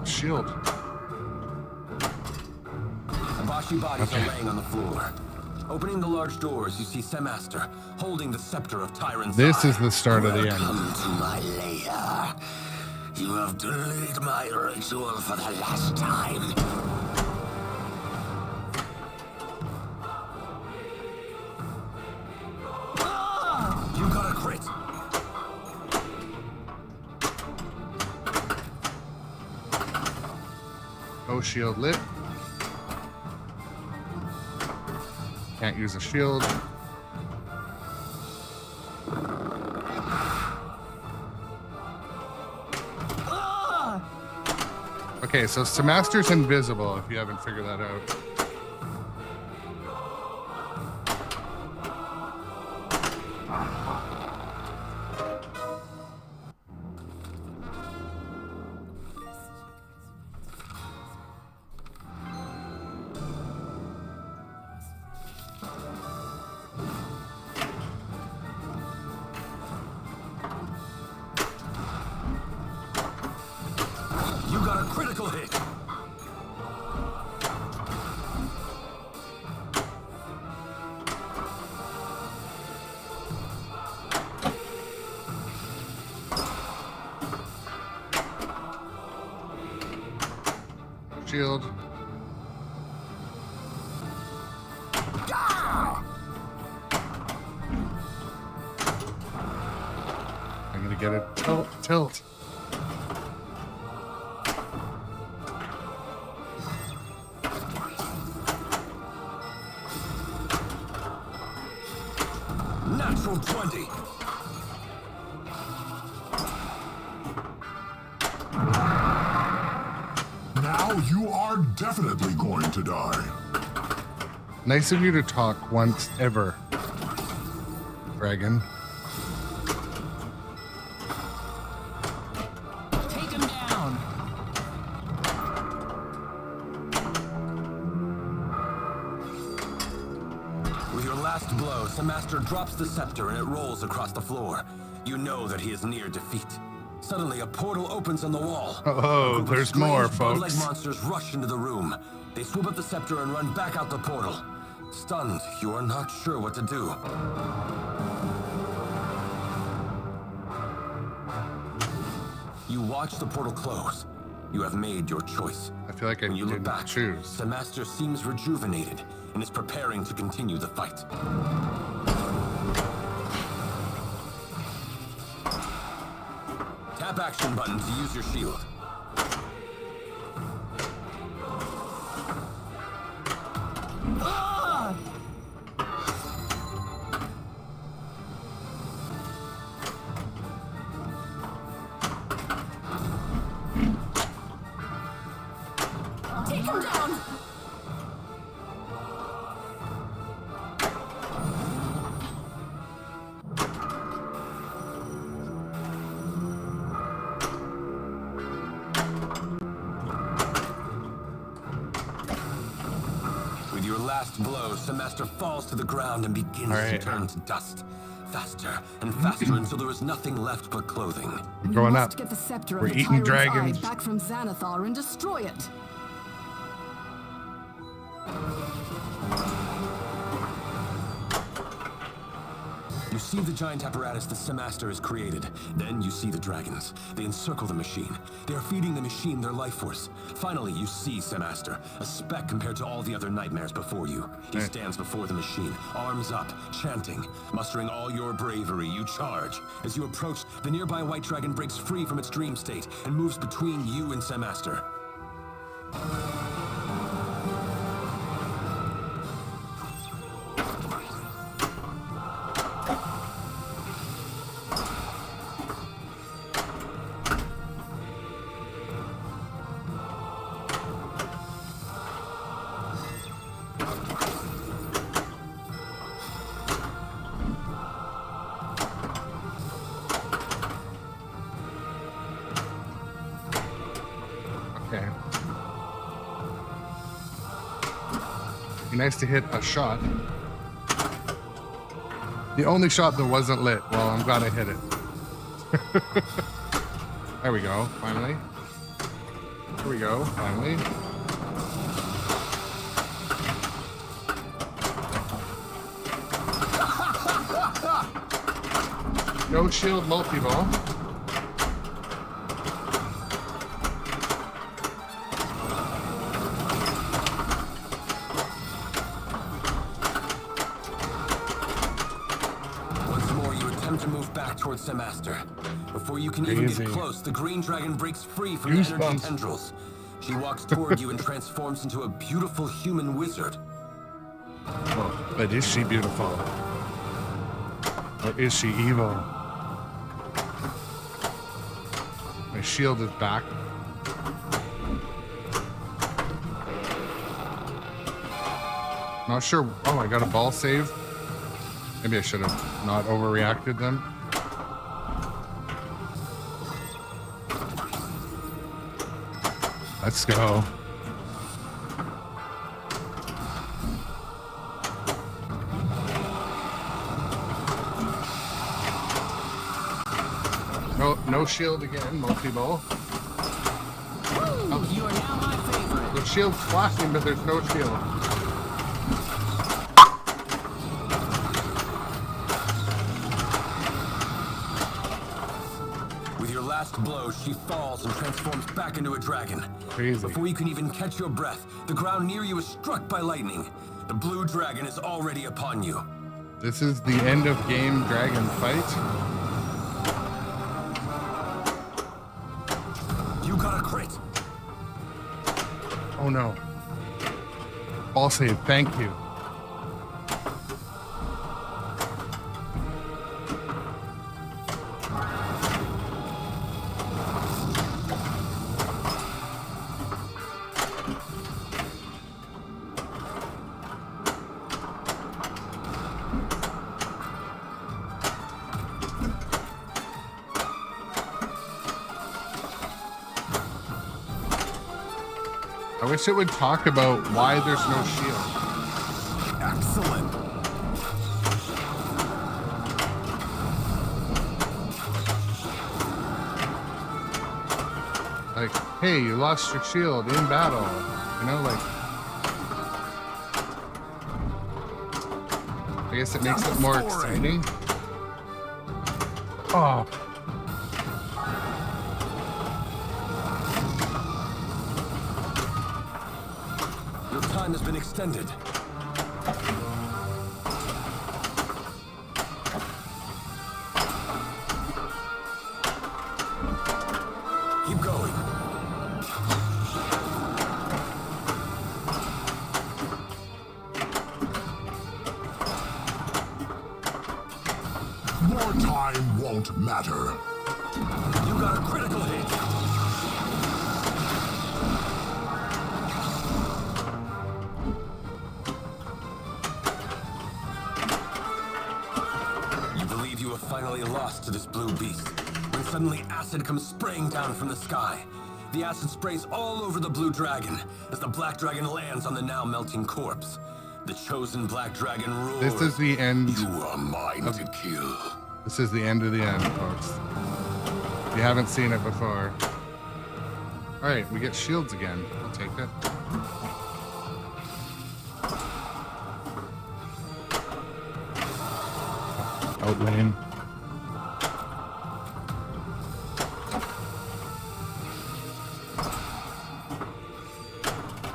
Shield. Abashi bodies are laying on the floor. Opening the large doors, you see Semaster holding the scepter of Tyrant's This Eye. is the start of the end. Welcome to my lair. You have delayed my ritual for the last time. You got a crit. Oh, shield lit. Can't use a shield. Okay, so Semaster's invisible if you haven't figured that out. You got a critical hit. Shield. to get it. Tilt. Natural 20. Now you are definitely going to die. Nice of you to talk once ever, Dragon. Take him down. With your last blow, Samaster drops the scepter and it rolls across the floor. You know that he is near defeat. Suddenly, a portal opens on the wall. Oh, there's more, Bird-like folks. monsters rush into the room. They swoop up the scepter and run back out the portal. Stunned, you are not sure what to do. You watch the portal close. You have made your choice. I feel like I When you look didn't back, choose. the master seems rejuvenated and is preparing to continue the fight. Tap action button to use your shield. Take him down. With your last blow, Samaster falls to the ground and begins All to right. turn to dust. Faster and faster until there is nothing left but clothing. We Growing must up, get the scepter we're of the eating Tyrant's dragons. Eye back from Xanathar and destroy it. You see the giant apparatus that Samaster has created. Then you see the dragons. They encircle the machine. They are feeding the machine their life force. Finally, you see Samaster, a speck compared to all the other nightmares before you. He stands before the machine, arms up, chanting. Mustering all your bravery, you charge. As you approach, the nearby white dragon breaks free from its dream state and moves between you and Samaster. Okay. Be nice to hit a shot. The only shot that wasn't lit. Well, I'm glad I hit it. There we go, finally. There we go, finally. No shield multi-ball. Once more, you attempt to move back towards Samaster. Before you can even Crazy. get close, the green dragon breaks free from the energy Goosebumps. tendrils. She walks toward you and transforms into a beautiful human wizard. Oh, but is she beautiful? Or is she evil? My shield is back. Not sure. Oh, I got a ball save. Maybe I should have not overreacted then. Let's go. No shield again, multi-ball. You are now my favorite. The shield's flashing, but there's no shield. With your last blow, she falls and transforms back into a dragon. Crazy. Before you can even catch your breath, the ground near you is struck by lightning. The blue dragon is already upon you. This is the end of game dragon fight. Oh no. Ball save, thank you. I wish it would talk about why there's no shield. Excellent. Like, hey, you lost your shield in battle. You know, like, I guess it makes it more exciting. Oh. Your time has been extended. Keep going. More time won't matter. You got a critical hit. You believe you have finally lost to this blue beast, when suddenly acid comes spraying down from the sky. The acid sprays all over the blue dragon as the black dragon lands on the now melting corpse. The chosen black dragon roars. This is the end. You are mine to kill. This is the end of the end, folks. You haven't seen it before. All right, we get shields again. I'll take it. Out lane.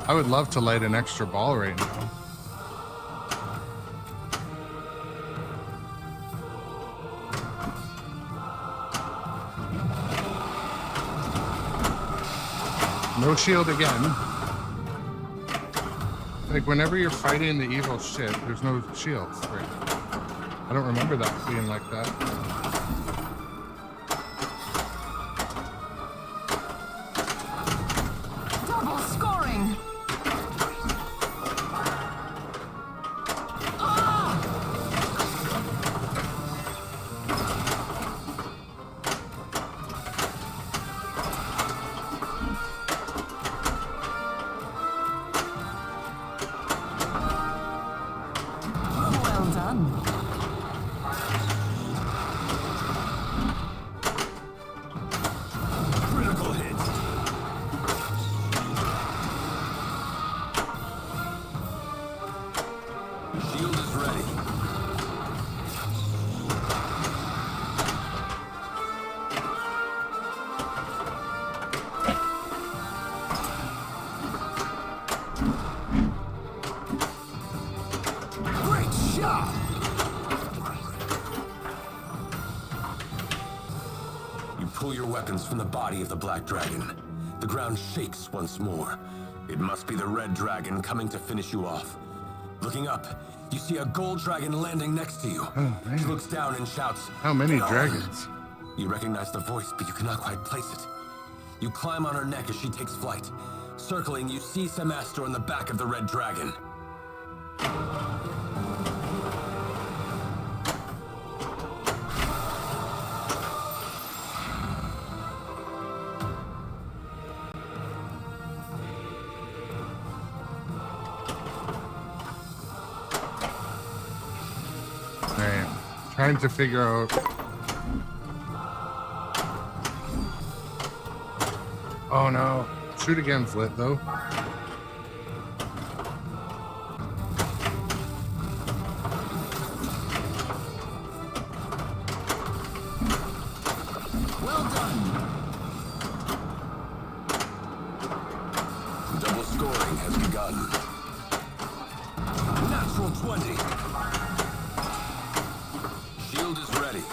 I would love to light an extra ball right now. No shield again. Like, whenever you're fighting the evil shit, there's no shields. Right? I don't remember that being like that. Double scoring. Well done. Critical hit. Shield is ready. Great shot. You pull your weapons from the body of the black dragon. The ground shakes once more. It must be the red dragon coming to finish you off. Looking up, you see a gold dragon landing next to you. Oh, man. She looks down and shouts, How many "Get on." dragons? You recognize the voice, but you cannot quite place it. You climb on her neck as she takes flight. Circling, you see Semester on the back of the red dragon. Alright. Trying to figure out. Oh no. Shoot again's lit though. Well done. Double scoring has begun. Natural 20. Shield is ready.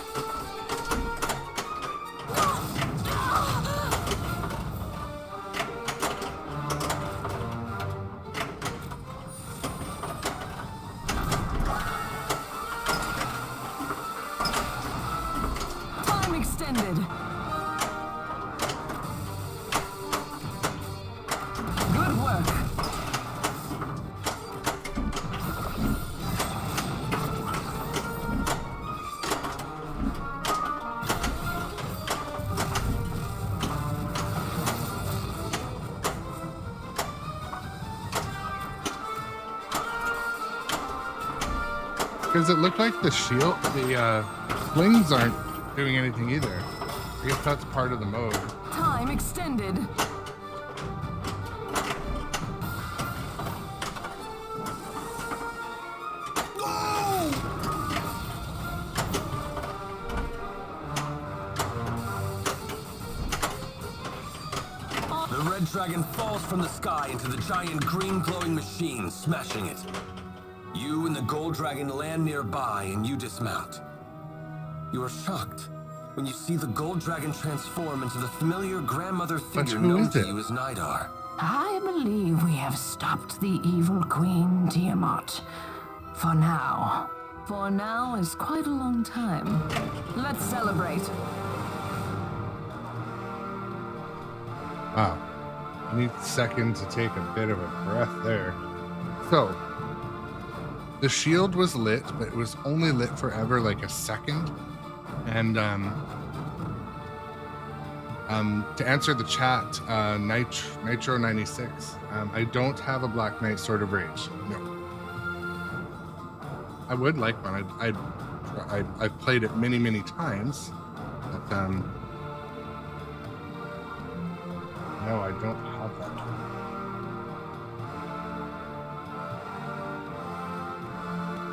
Because it looked like the shield, the slings aren't doing anything either. I guess that's part of the mode. Time extended. The red dragon falls from the sky into the giant green glowing machine, smashing it. You and the gold dragon land nearby and you dismount. You are shocked when you see the gold dragon transform into the familiar grandmother figure who known is to it? you as Nidar. I believe we have stopped the evil queen, Tiamat. For now. For now is quite a long time. Let's celebrate. Wow. I need a second to take a bit of a breath there. So, the shield was lit, but it was only lit for ever like a second. And to answer the chat, Nitro96, I don't have a Black Knight Sword of Rage. No. I would like one. I've played it many, many times. But no, I don't have that.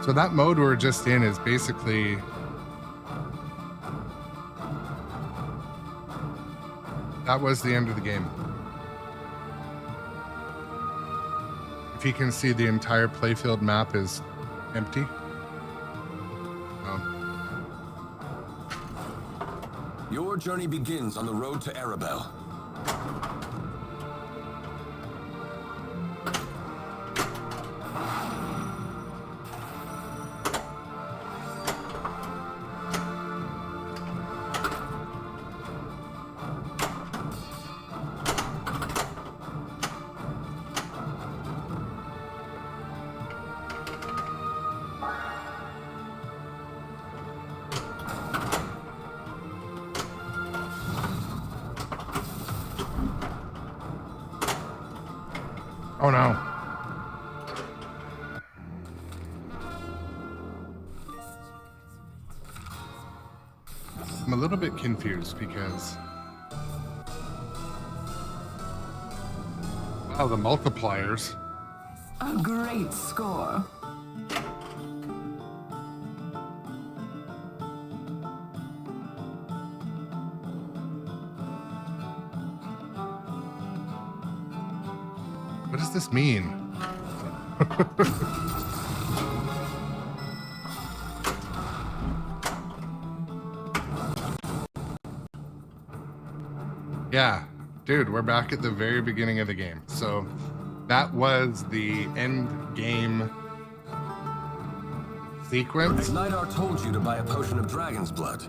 So that mode we're just in is basically that was the end of the game. If you can see, the entire playfield map is empty. Your journey begins on the road to Arabelle. Oh no. I'm a little bit confused because wow, the multipliers. A great score. What does this mean? Yeah, dude, we're back at the very beginning of the game. So that was the end game sequence. Nidar told you to buy a potion of dragon's blood.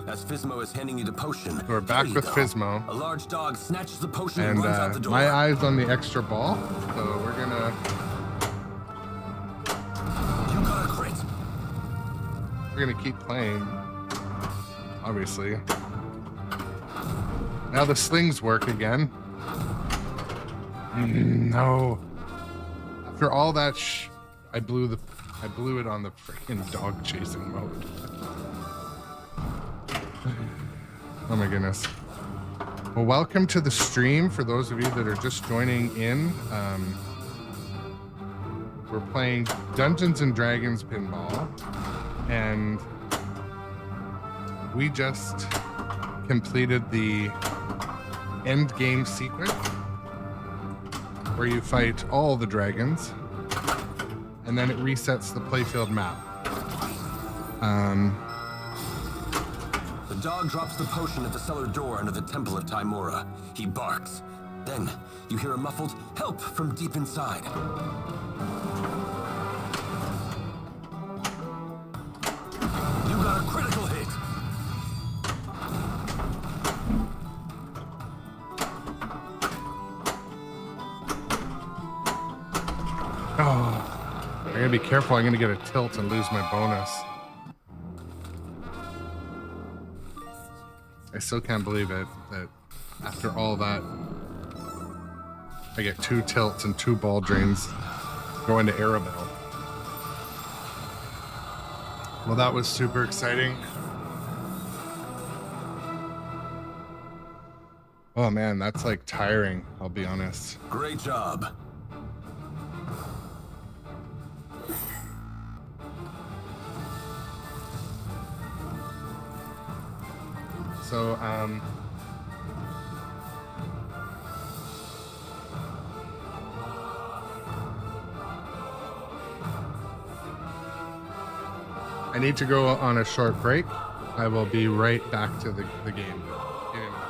As Fizmo is handing you the potion, We're back there you with go. Fizmo. A large dog snatches the potion and And runs out the door. my eye's on the extra ball, so we're gonna You got a crit. keep playing. Obviously. Now the slings work again. No. After all that I blew it on the freaking dog chasing mode. Oh my goodness. Well, welcome to the stream for those of you that are just joining in. We're playing Dungeons and Dragons Pinball, and we just completed the end game sequence where you fight all the dragons, and then it resets the playfield map. The dog drops the potion at the cellar door under the Temple of Timora. He barks. Then you hear a muffled help from deep inside. You got a critical hit. Oh, I gotta be careful. I'm gonna get a tilt and lose my bonus. I still can't believe it that after all that, I get 2 tilts and 2 ball drains going to Arabelle. Well, that was super exciting. Oh man, that's like tiring, I'll be honest. Great job. So, I need to go on a short break. I will be right back to the game. In a minute.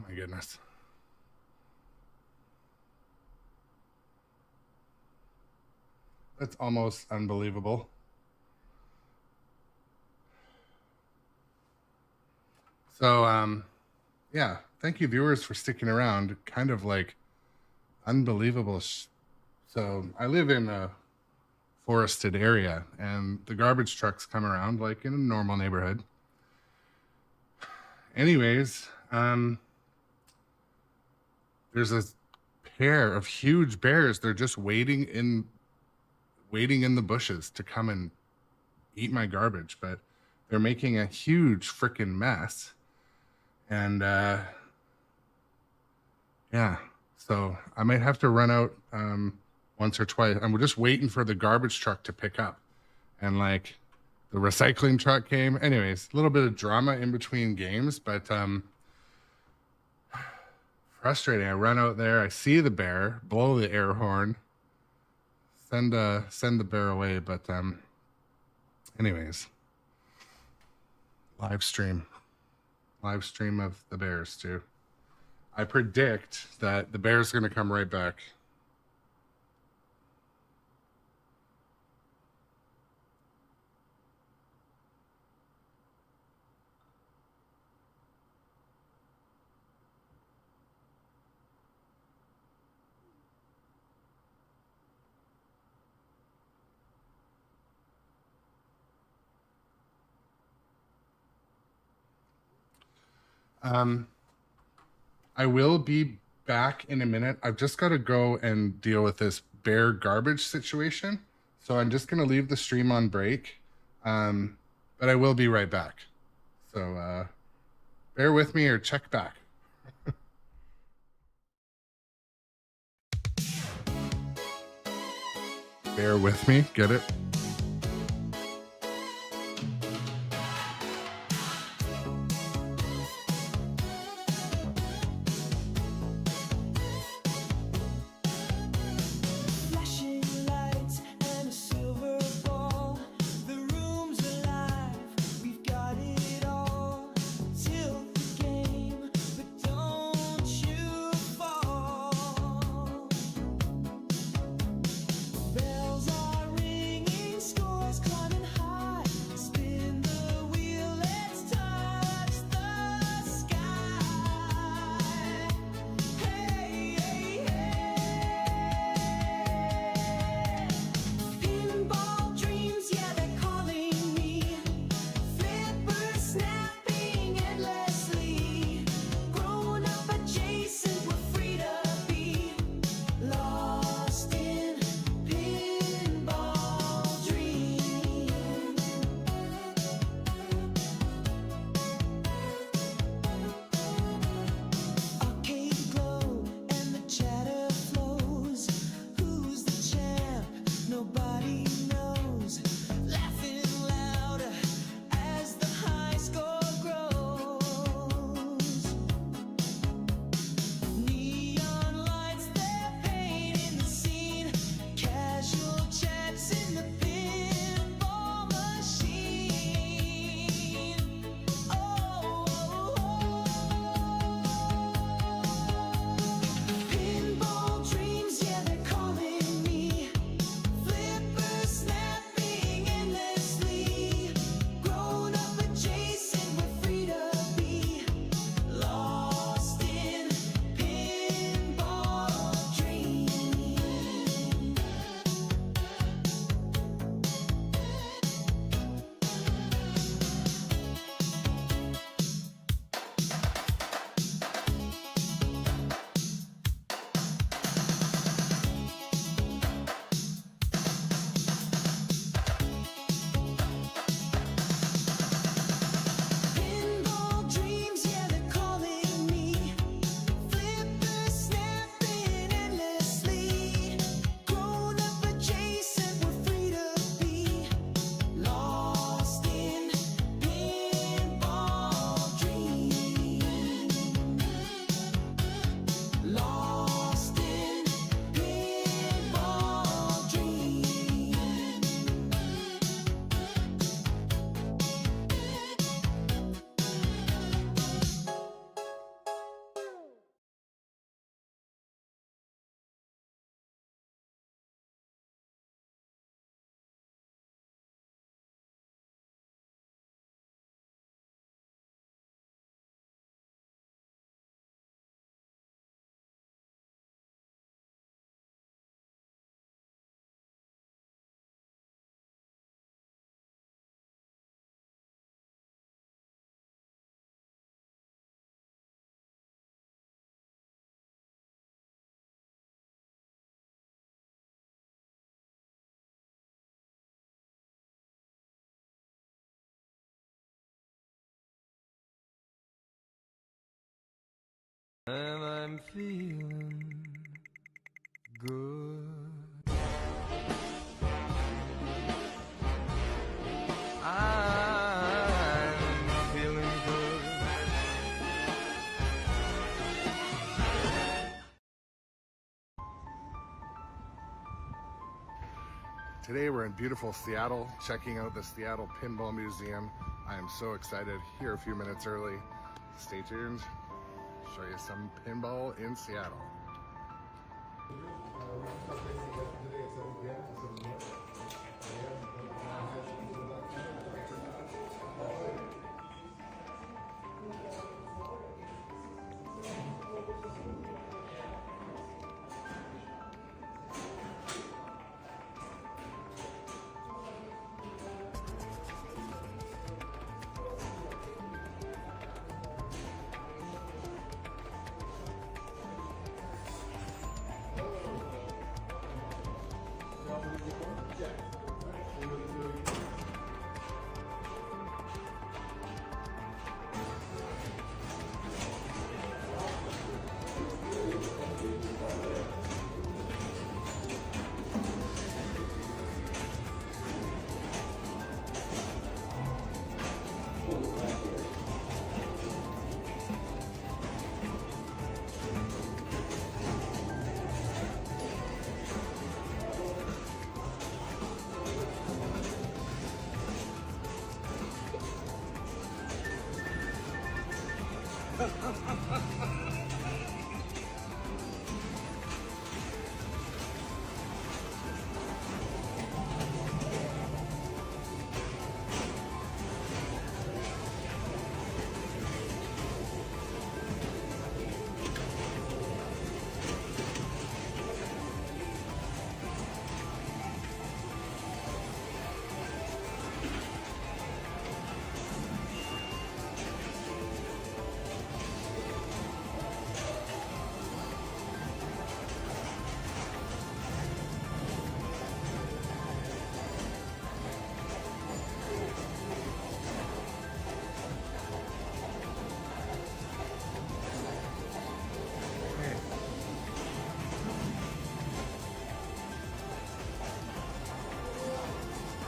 my goodness. That's almost unbelievable. So, yeah, thank you viewers for sticking around. Kind of like unbelievable. So I live in a forested area and the garbage trucks come around like in a normal neighborhood. Anyways, there's a pair of huge bears. They're just waiting in the bushes to come and eat my garbage, but they're making a huge freaking mess. And yeah, so I might have to run out once or twice. I'm just waiting for the garbage truck to pick up, and like the recycling truck came. Anyways, a little bit of drama in between games, but frustrating. I run out there, I see the bear, blow the air horn, send the bear away. But anyways, live stream of the bears too. I predict that the bear's going to come right back. I will be back in a minute. I've just got to go and deal with this bear garbage situation. So I'm just going to leave the stream on break. But I will be right back. So bear with me or check back. Bear with me. Get it? Bells are ringing. And I'm feeling good. I'm feeling good. Today we're in beautiful Seattle, checking out the Seattle Pinball Museum. I am so excited. Here a few minutes early. Stay tuned. Show you some pinball in Seattle.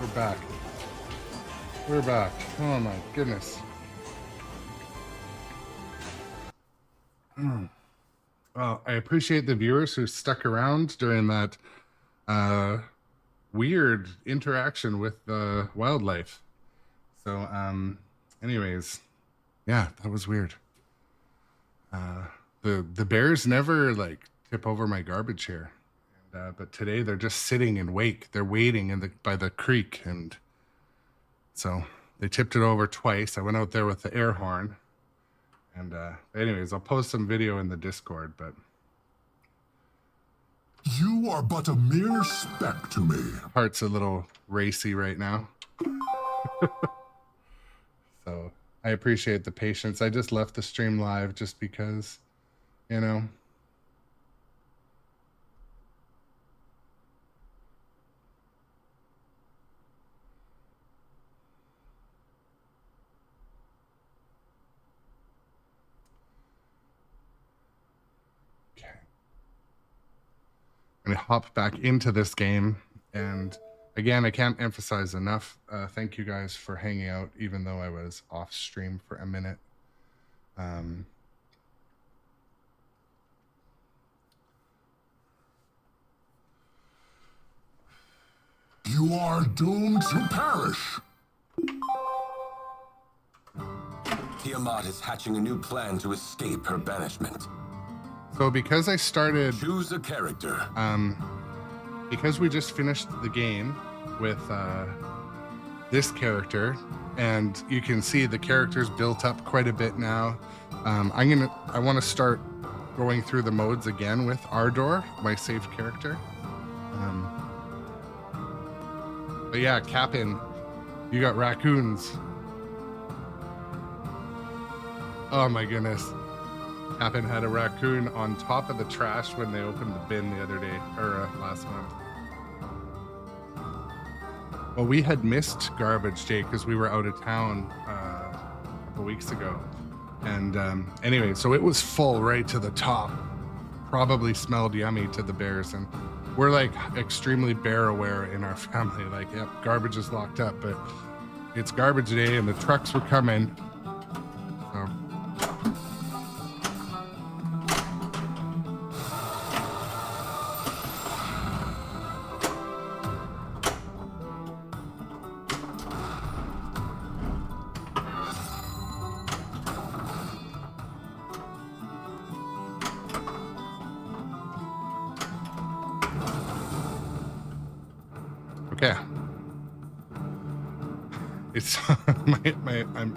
We're back. We're back. Oh my goodness. Well, I appreciate the viewers who stuck around during that weird interaction with the wildlife. So, anyways, yeah, that was weird. The bears never like tip over my garbage here. But today they're just sitting in wake. They're waiting by the creek, and so they tipped it over twice. I went out there with the air horn, and anyways, I'll post some video in the Discord. But You are but a mere speck to me. heart's a little racy right now. So I appreciate the patience. I just left the stream live just because, you know. I'm gonna hop back into this game, and again, I can't emphasize enough. Thank you guys for hanging out, even though I was off stream for a minute. You are doomed to perish. Tiamat is hatching a new plan to escape her banishment. So because I started, Choose a character. because we just finished the game with this character, and you can see the character's built up quite a bit now. I want to start going through the modes again with Ardor, my saved character. But yeah, Capin, you got raccoons. Oh my goodness. Capin had a raccoon on top of the trash when they opened the bin the other day, or last month. Well, we had missed garbage day because we were out of town a couple weeks ago. And anyway, so it was full right to the top. Probably smelled yummy to the bears, and we're like extremely bear aware in our family. Like, yep, garbage is locked up, but it's garbage day and the trucks were coming. So. Okay. It's I'm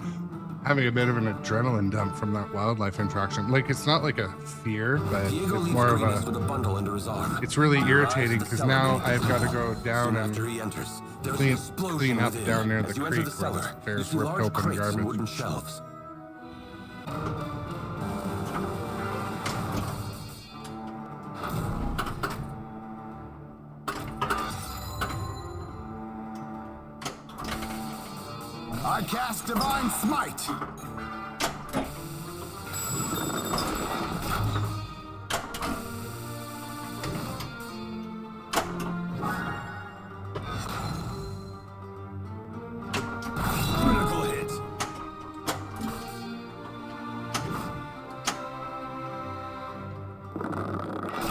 having a bit of an adrenaline dump from that wildlife interaction. Like, it's not like a fear, but Diego it's leaves more of Greenies with a. a bundle under his arm. It's really irritating Arrives because at the now cellar I've got to go down Soon and after he enters, there's an clean explosion up within. down near As the you enter creek the where the cellar, bears you see ripped large open crates garbage. and wooden shelves. I cast Divine Smite. Critical hit.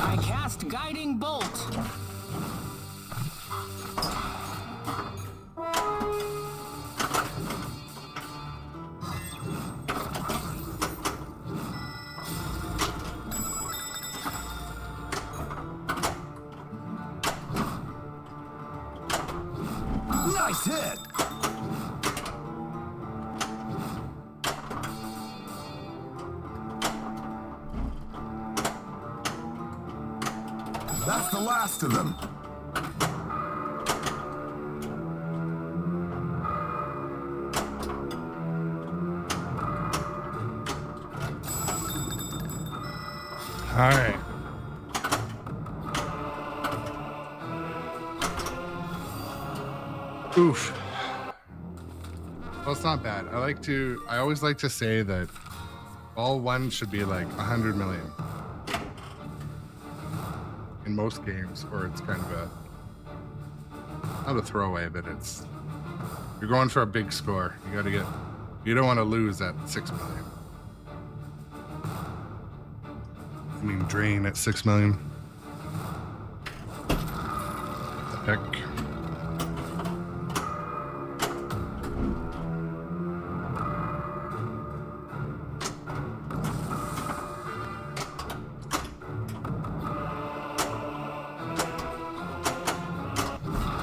I cast Guiding Bolt. Nice hit. That's the last of them. All right. Oof. Well, it's not bad. I always like to say that ball one should be like 100 million in most games, or it's kind of not a throwaway, but you're going for a big score. You don't want to lose at 6 million. I mean, drain at 6 million. What the heck?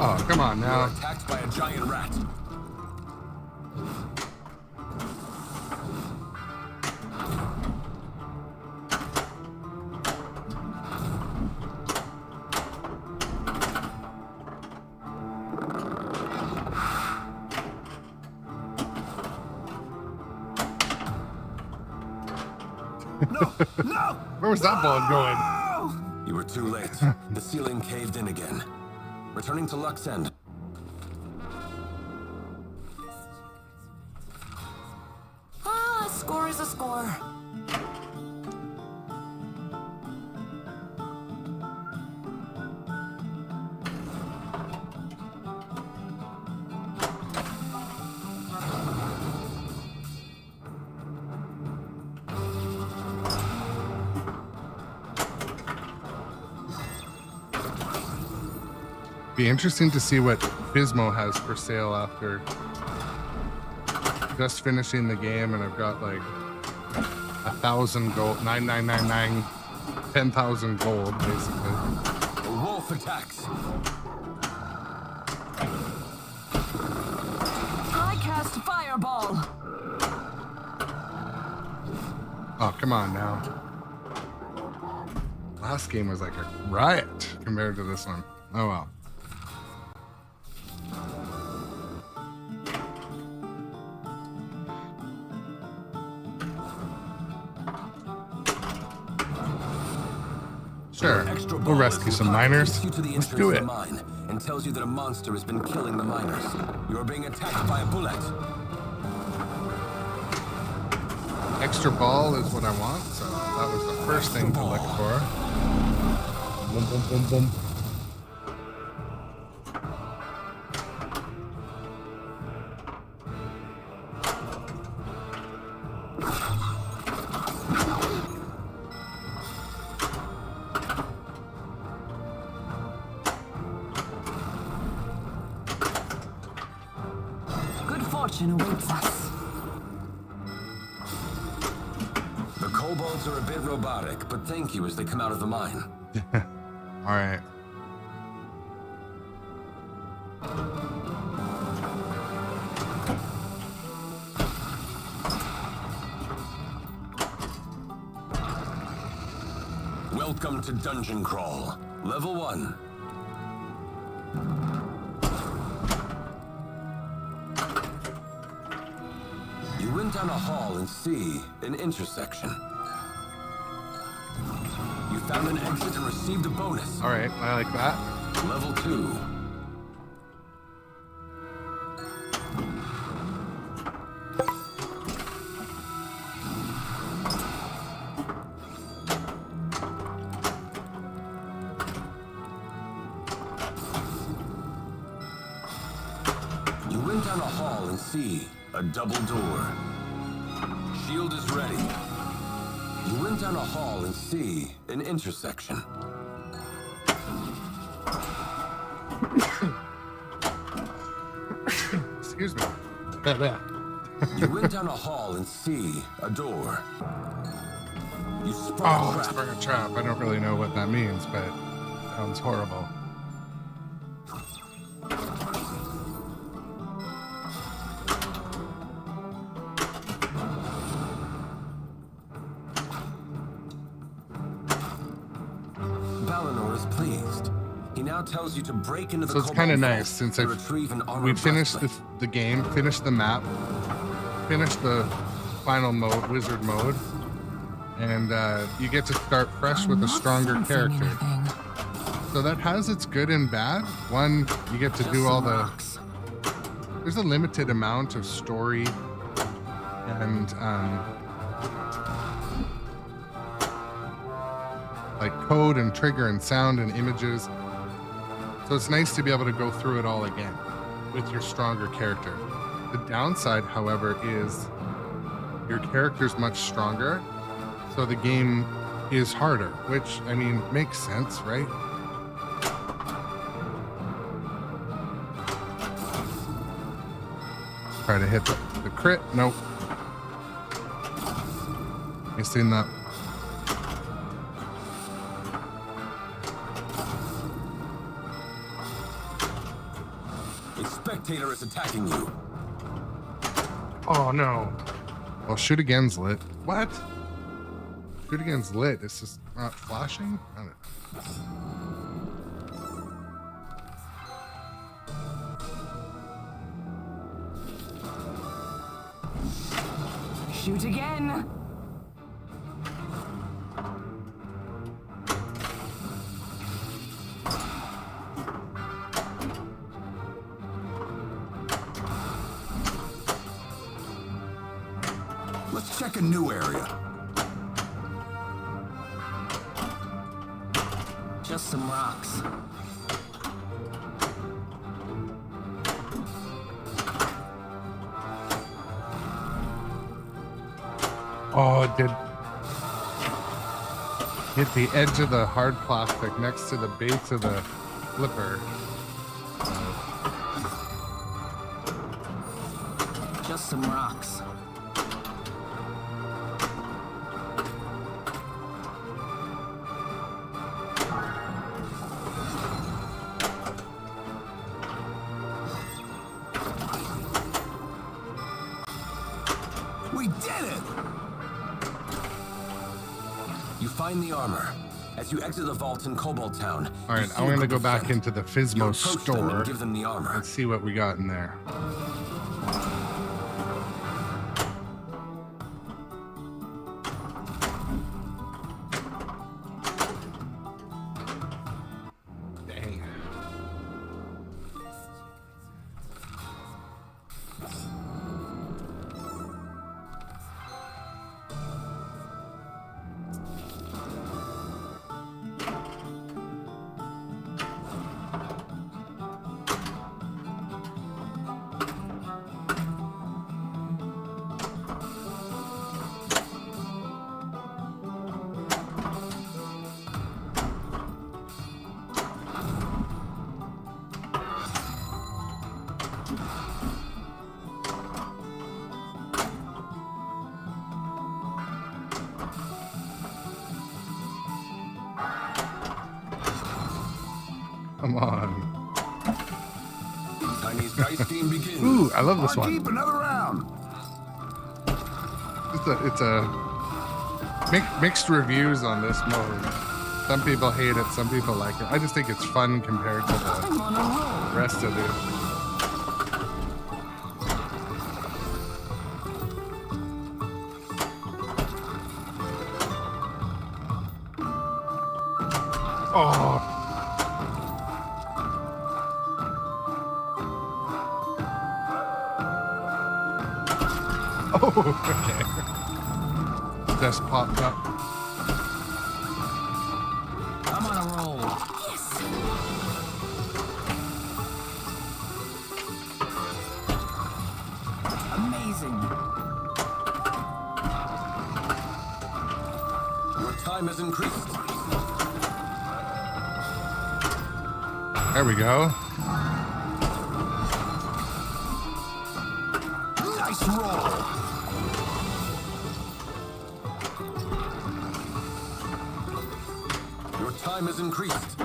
Oh, come on You're now. attacked by a giant rat. No, no. Where was that ball going? You were too late. The ceiling caved in again. Returning to Luck's End. Ah, a score is a score. Be interesting to see what Pismo has for sale after just finishing the game, and I've got like 1,000 gold, 9,999, 10,000 gold basically. The wolf attacks. I cast Fireball. Oh, come on now. Last game was like a riot compared to this one. Oh well. Sure, Extra we'll ball rescue as some your pocket miners. takes you to the Let's entrance do of it. the mine and tells you that a monster has been killing the miners. You are being attacked by a bullet. Extra ball is what I want, so that was the first thing to look for. Boom, boom, boom, boom. Good fortune awaits us. The kobolds are a bit robotic, but thank you as they come out of the mine. All right. Welcome to Dungeon Crawl, Level 1. You went down a hall and see an intersection. You found an exit and received a bonus. All right, I like that. Level 2. You went down a hall and see a double door. Shield is ready. You went down a hall and see an intersection. Excuse me. You went down a hall and see a door. You sprung Oh, a it's trap. for a trap. I don't really know what that means, but it sounds horrible. Balinor is pleased. He now tells you to break into the So it's kind of kobold nice vault since to retrieve an armored we finished breastplate. the game, finished the map, finished the final mode, wizard mode, and you get to start fresh with a stronger Not character. sensing anything. So that has its good and bad. One, you get to Just do all some the. rocks. There's a limited amount of story and like code and trigger and sound and images. So it's nice to be able to go through it all again with your stronger character. The downside, however, is your character's much stronger, so the game is harder, which, I mean, makes sense, right? Try to hit the crit. Nope. You seen that? A spectator is attacking you. Oh no. Well, shoot again's lit. What? Shoot again's lit. It's just not flashing? I don't know. Shoot again. Let's check a new area. Just some rocks. Oh, it did hit the edge of the hard plastic next to the base of the flipper. Just some rocks. We did it! You find the armor. As you exit the vault in Kobold Town. All right, I'm going to go back into the You Fizmo approach them store and give them the armor. and see what we got in there. Dang. Come on. Chinese dice game begins. Ooh, I love this I'll one. keep another round. It's a mixed reviews on this mode. Some people hate it, some people like it. I just think it's fun compared to I'm on a roll. the rest of it. Oh. Oh, okay. Just popped up. I'm on a roll. Amazing. Your time has increased. There we go. Nice roll. Your time has increased.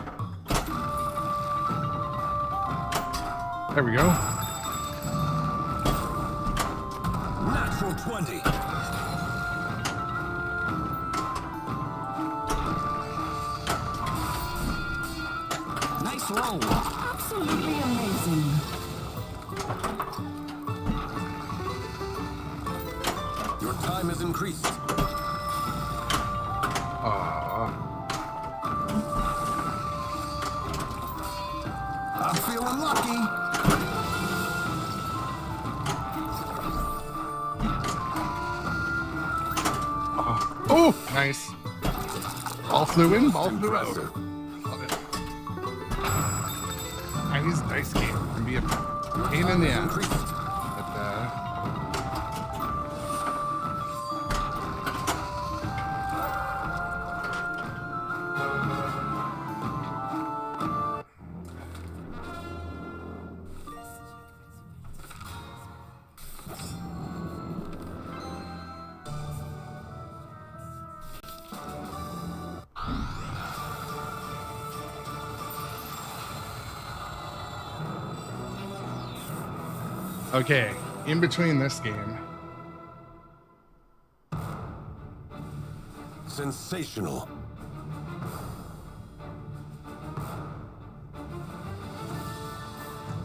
There we go. Natural 20. Nice roll. Absolutely amazing. Your time has increased. Aww. I'm feeling lucky. Oh, nice. Ball flew in, ball flew out. Love it. Chinese dice game can be a pain in the ass. Increased. But, okay, in between this game, Sensational.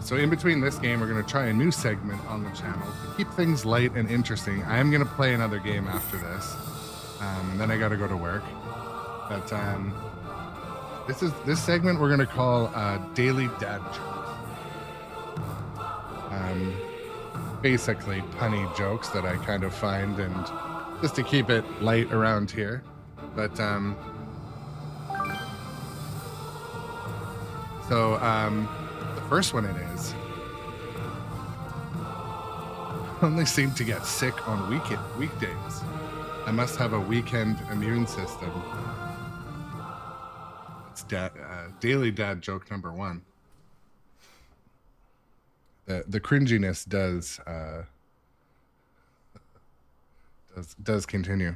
so in between this game, we're going to try a new segment on the channel to keep things light and interesting. I am going to play another game after this, and then I got to go to work. But this segment we're going to call Daily Dad Jokes. Basically punny jokes that I kind of find, and just to keep it light around here. But the first one it is, I only seem to get sick on weekdays. I must have a weekend immune system. It's daily dad joke number 1. The cringiness does continue.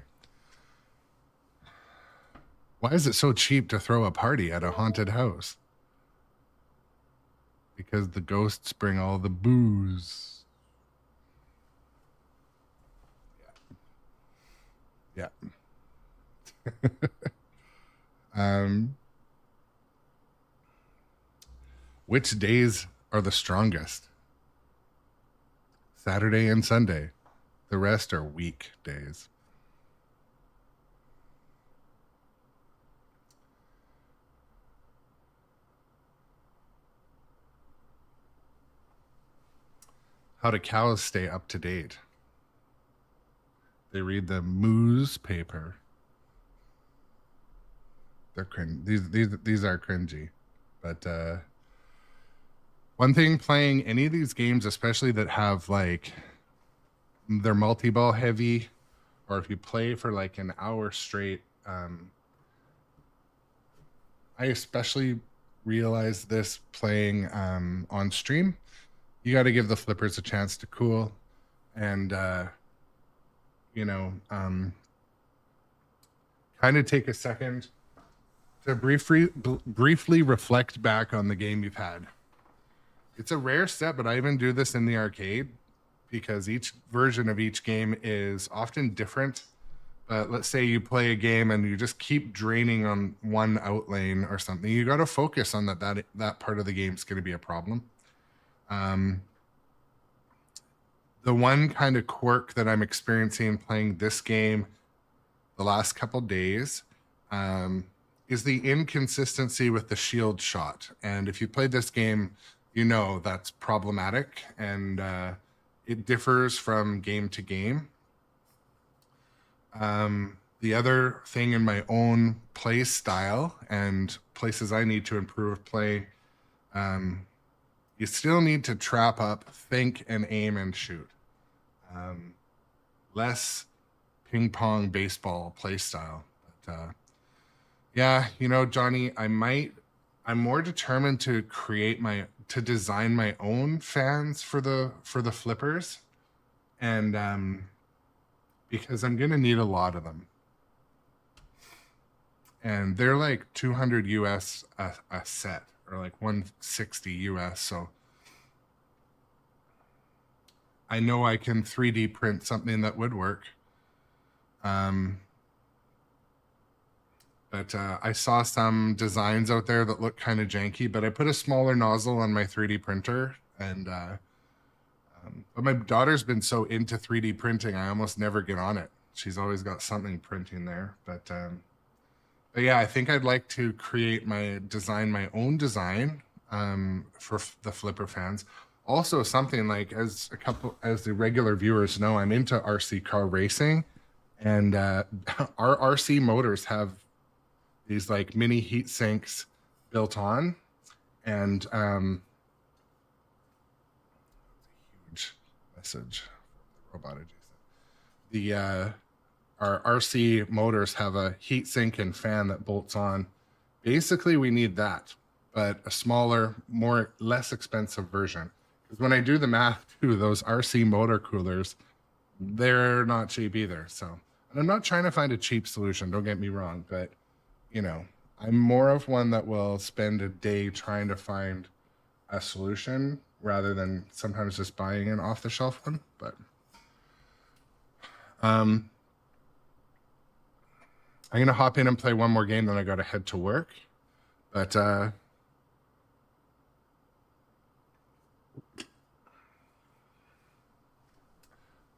Why is it so cheap to throw a party at a haunted house? Because the ghosts bring all the booze. Yeah. Which days are the strongest? Saturday and Sunday. The rest are weekdays. How do cows stay up to date? They read the moose paper. They're these are cringy, but one thing playing any of these games, especially that have like they're multi-ball heavy, or if you play for like an hour straight, I especially realized this playing on stream. You got to give the flippers a chance to cool, and kind of take a second to briefly reflect back on the game you've had. It's a rare set, but I even do this in the arcade because each version of each game is often different. But let's say you play a game and you just keep draining on one outlane or something. You got to focus on that part of the game is going to be a problem. The one kind of quirk that I'm experiencing playing this game the last couple days is the inconsistency with the shield shot. And if you played this game, you know that's problematic, and it differs from game to game. The other thing in my own play style and places I need to improve play, you still need to trap up, think, and aim and shoot. Less ping pong baseball play style. But, yeah, you know, Johnny, I'm more determined to design my own fans for the flippers, and because I'm gonna need a lot of them, and they're like 200 US a set, or like 160 US. So I know I can 3D print something that would work. But I saw some designs out there that look kind of janky, but I put a smaller nozzle on my 3D printer, and but my daughter's been so into 3D printing, I almost never get on it. She's always got something printing there. But yeah, I think I'd like to design my own design for the flipper fans. Also, something like, as the regular viewers know, I'm into RC car racing, and our RC motors have these like mini heat sinks built on, and huge message from the robot adjacent. Our RC motors have a heat sink and fan that bolts on. Basically, we need that, but a smaller, less expensive version. Because when I do the math too, those RC motor coolers, they're not cheap either. So, and I'm not trying to find a cheap solution, don't get me wrong, but you know, I'm more of one that will spend a day trying to find a solution rather than sometimes just buying an off-the-shelf one. But I'm going to hop in and play one more game, then I got to head to work. But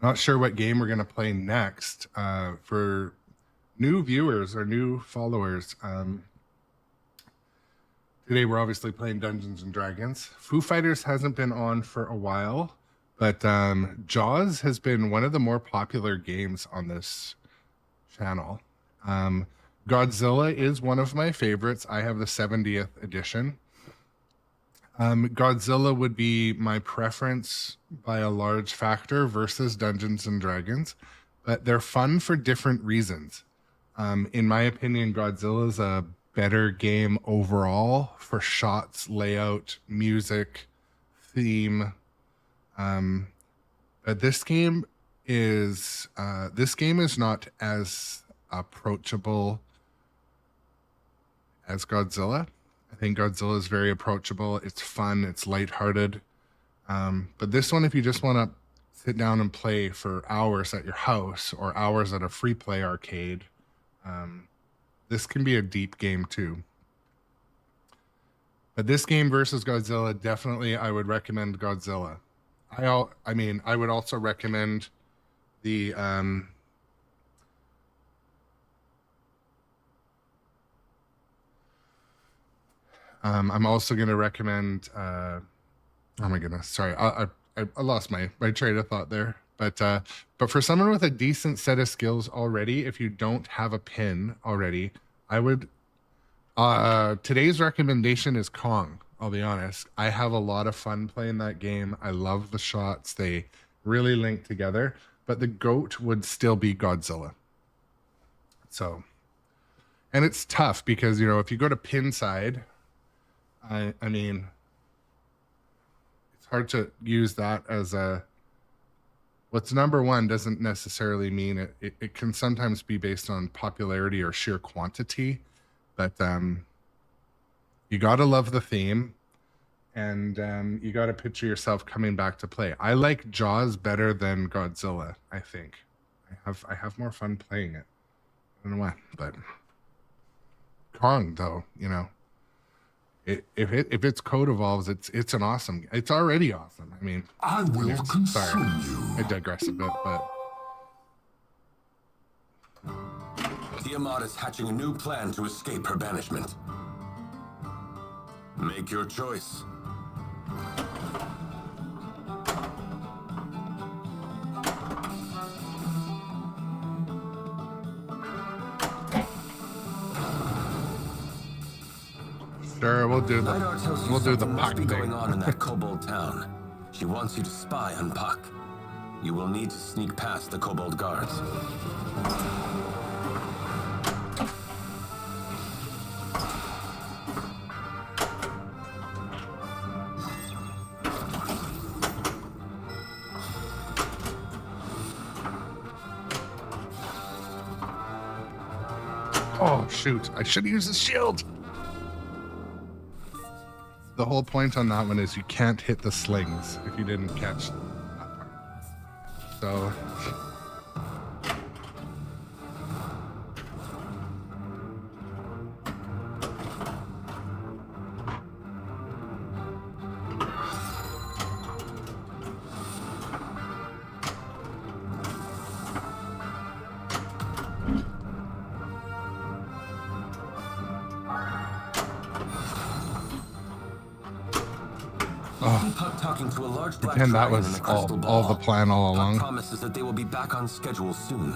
not sure what game we're going to play next. For new viewers or new followers, today we're obviously playing Dungeons and Dragons. Foo Fighters hasn't been on for a while, but Jaws has been one of the more popular games on this channel. Godzilla is one of my favorites. I have the 70th edition. Godzilla would be my preference by a large factor versus Dungeons and Dragons, but they're fun for different reasons. In my opinion, Godzilla is a better game overall for shots, layout, music, theme. But this game is not as approachable as Godzilla. I think Godzilla is very approachable. It's fun. It's lighthearted. But this one, if you just want to sit down and play for hours at your house or hours at a free play arcade, this can be a deep game too. But this game versus Godzilla, definitely I would recommend Godzilla. I mean, I would also recommend the I'm also going to recommend oh my goodness, sorry, I lost my train of thought there. But for someone with a decent set of skills already, if you don't have a pin already, I would today's recommendation is Kong. I'll be honest, I have a lot of fun playing that game. I love the shots, they really link together, but the GOAT would still be Godzilla. So, and it's tough because, you know, if you go to pin side, I mean, it's hard to use that as what's number one doesn't necessarily mean it can sometimes be based on popularity or sheer quantity. But you gotta love the theme, and you gotta picture yourself coming back to play. I like Jaws better than Godzilla. I think I have more fun playing it. I don't know why, but Kong though, you know, if its code evolves, it's an awesome. It's already awesome. I mean, I will consume you. I digress a bit, but Tiamat is hatching a new plan to escape her banishment. Make your choice. sure, we'll do Lidar tells you the something must Puck be thing. going on in that kobold town. She wants you to spy on Puck. You will need to sneak past the kobold guards. Oh shoot! I should use the shield. The whole point on that one is you can't hit the slings if you didn't catch that part. So Puck talking to a large black pretend that dragon was in a crystal ball. all the plan all Puck along. promises that they will be back on schedule soon.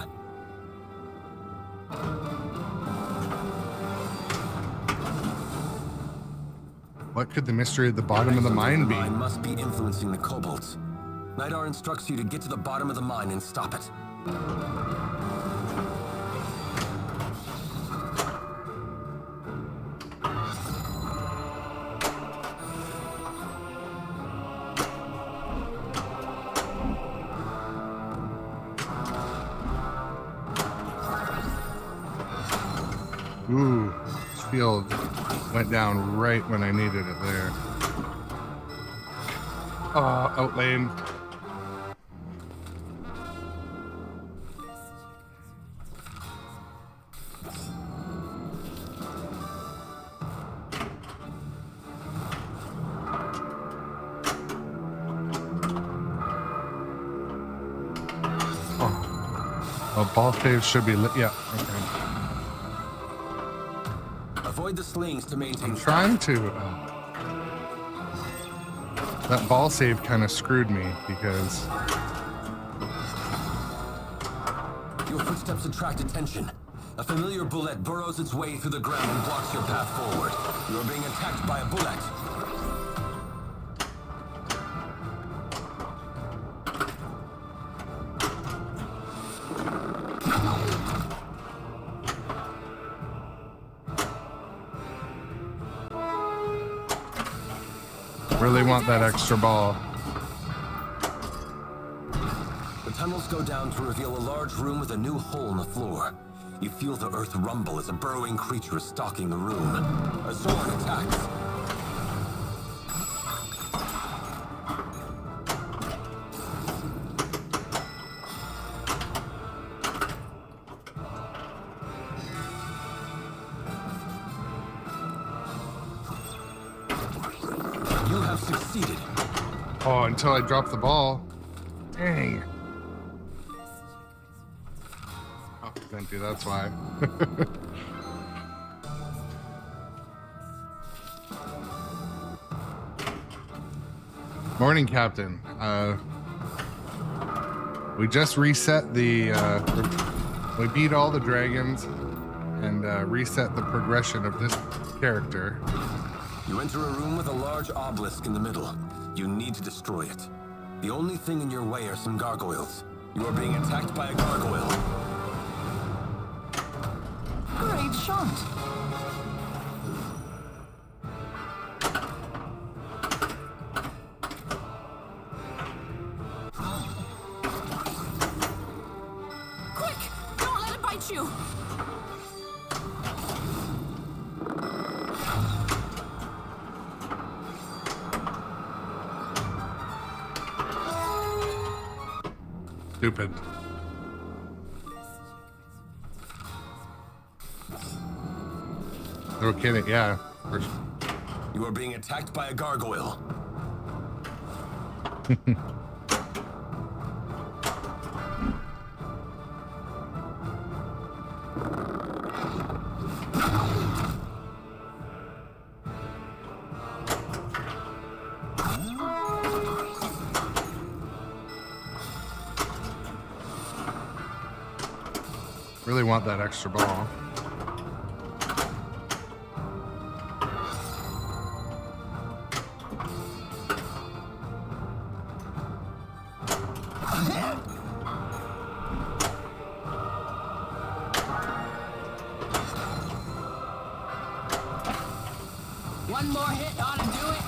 What could the mystery at the bottom of the mine be? The mine must be influencing the kobolds. Nidar instructs you to get to the bottom of the mine and stop it. Ooh, this field went down right when I needed it there. Oh, outlane. Oh, ball save should be lit. Yeah, okay. Avoid the slings to maintain. Trying to. That ball save kind of screwed me because Your footsteps attract attention. A familiar bullet burrows its way through the ground and blocks your path forward. You are being attacked by a bullet. really want that extra ball. The tunnels go down to reveal a large room with a new hole in the floor. You feel the earth rumble as a burrowing creature is stalking the room. A sword attacks. You have succeeded. Oh, until I drop the ball. Dang. Oh, empty, that's why. Morning, Captain. We just reset the, we beat all the dragons and reset the progression of this character. You enter a room with a large obelisk in the middle. You need to destroy it. The only thing in your way are some gargoyles. You are being attacked by a gargoyle. Great shot. Quick! Don't let it bite you! Stupid. Throw kidding, yeah. You are being attacked by a gargoyle. Really want that extra ball. One more hit ought to do it.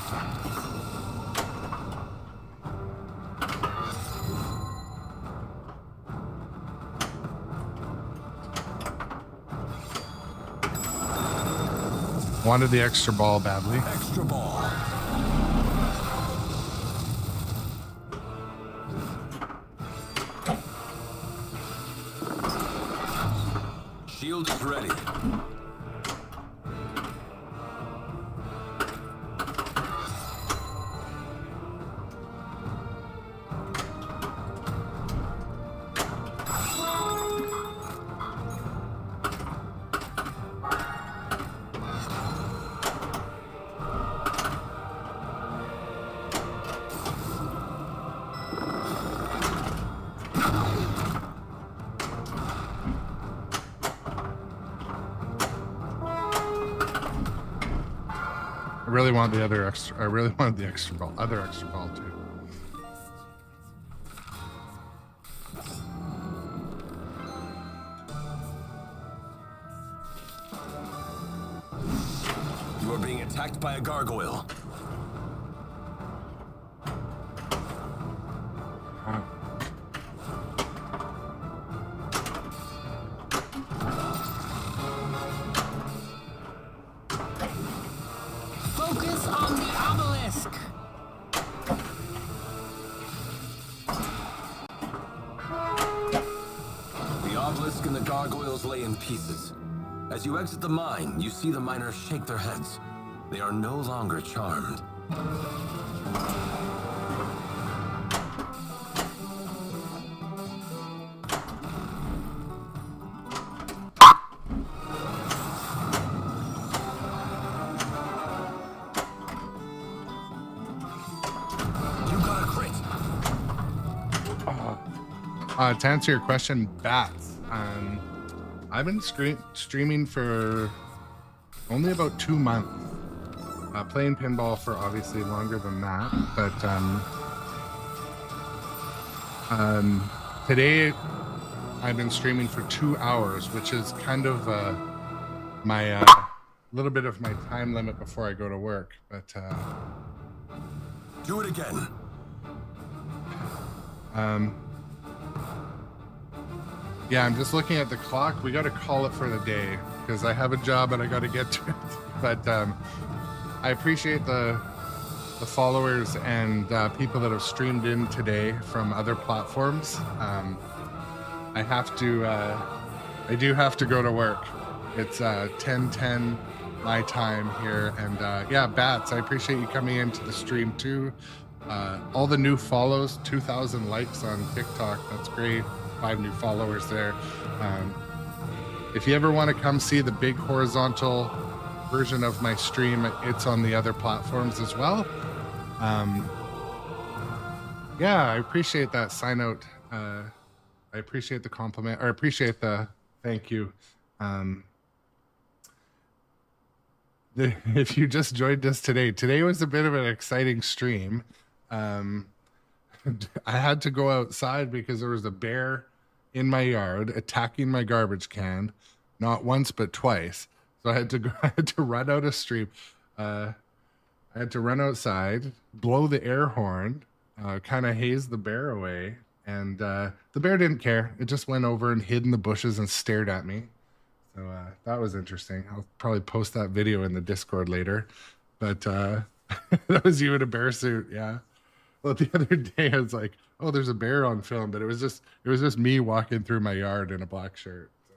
Wanted the extra ball badly. Extra ball. Shield is ready. I really want the other extra. I really wanted the extra ball. Other extra ball too. You are being attacked by a gargoyle. Focus on the obelisk. The obelisk and the gargoyles lay in pieces. As you exit the mine, you see the miners shake their heads. They are no longer charmed. You got a crit. To answer your question, bats. I've been streaming for only about 2 months. Playing pinball for obviously longer than that, but today I've been streaming for 2 hours, which is kind of my little bit of my time limit before I go to work. But Do it again. yeah, I'm just looking at the clock. We got to call it for the day because I have a job and I got to get to it. But I appreciate the followers and people that have streamed in today from other platforms. I do have to go to work. It's 10:10 my time here, and yeah, Bats, I appreciate you coming into the stream too. All the new follows, 2,000 likes on TikTok. That's great. 5 new followers there. If you ever want to come see the big horizontal version of my stream, it's on the other platforms as well. Yeah, I appreciate that sign out. I appreciate the compliment, or I appreciate the thank you. If you just joined us today was a bit of an exciting stream. I had to go outside because there was a bear in my yard attacking my garbage can, not once but twice. So I had to run out of stream. I had to run outside, blow the air horn, kind of haze the bear away, and the bear didn't care. It just went over and hid in the bushes and stared at me. So that was interesting. I'll probably post that video in the Discord later. But that was you in a bear suit, yeah. Well, the other day I was like, oh, there's a bear on film, but it was just me walking through my yard in a black shirt. So.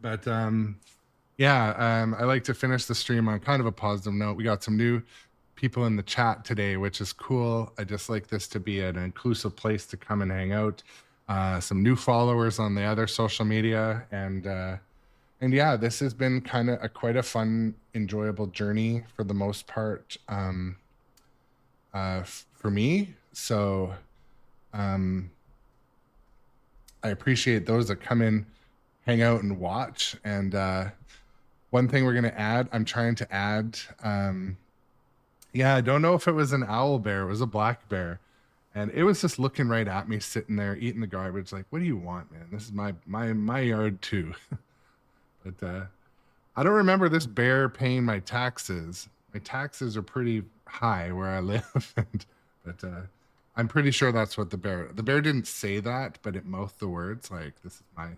But I like to finish the stream on kind of a positive note. We got some new people in the chat today, which is cool. I just like this to be an inclusive place to come and hang out. Some new followers on the other social media, and yeah, this has been kind of quite a fun, enjoyable journey for the most part for me. So I appreciate those that come in, hang out, and watch. And one thing we're gonna add, I'm trying to add. I don't know if it was an owl bear, it was a black bear. And it was just looking right at me, sitting there eating the garbage. Like, what do you want, man? This is my yard too. But I don't remember this bear paying my taxes. My taxes are pretty high where I live, but I'm pretty sure that's what the bear didn't say that, but it mouthed the words like, "This is my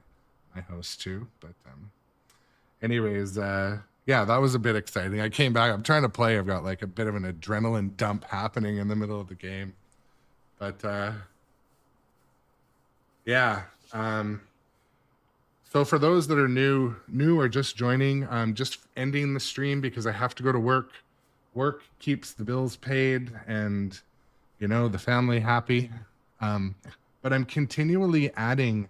house too." But anyways, that was a bit exciting. I came back. I'm trying to play. I've got like a bit of an adrenaline dump happening in the middle of the game. But so for those that are new or just joining, I'm just ending the stream because I have to go to work. Work keeps the bills paid and, the family happy. But I'm continually adding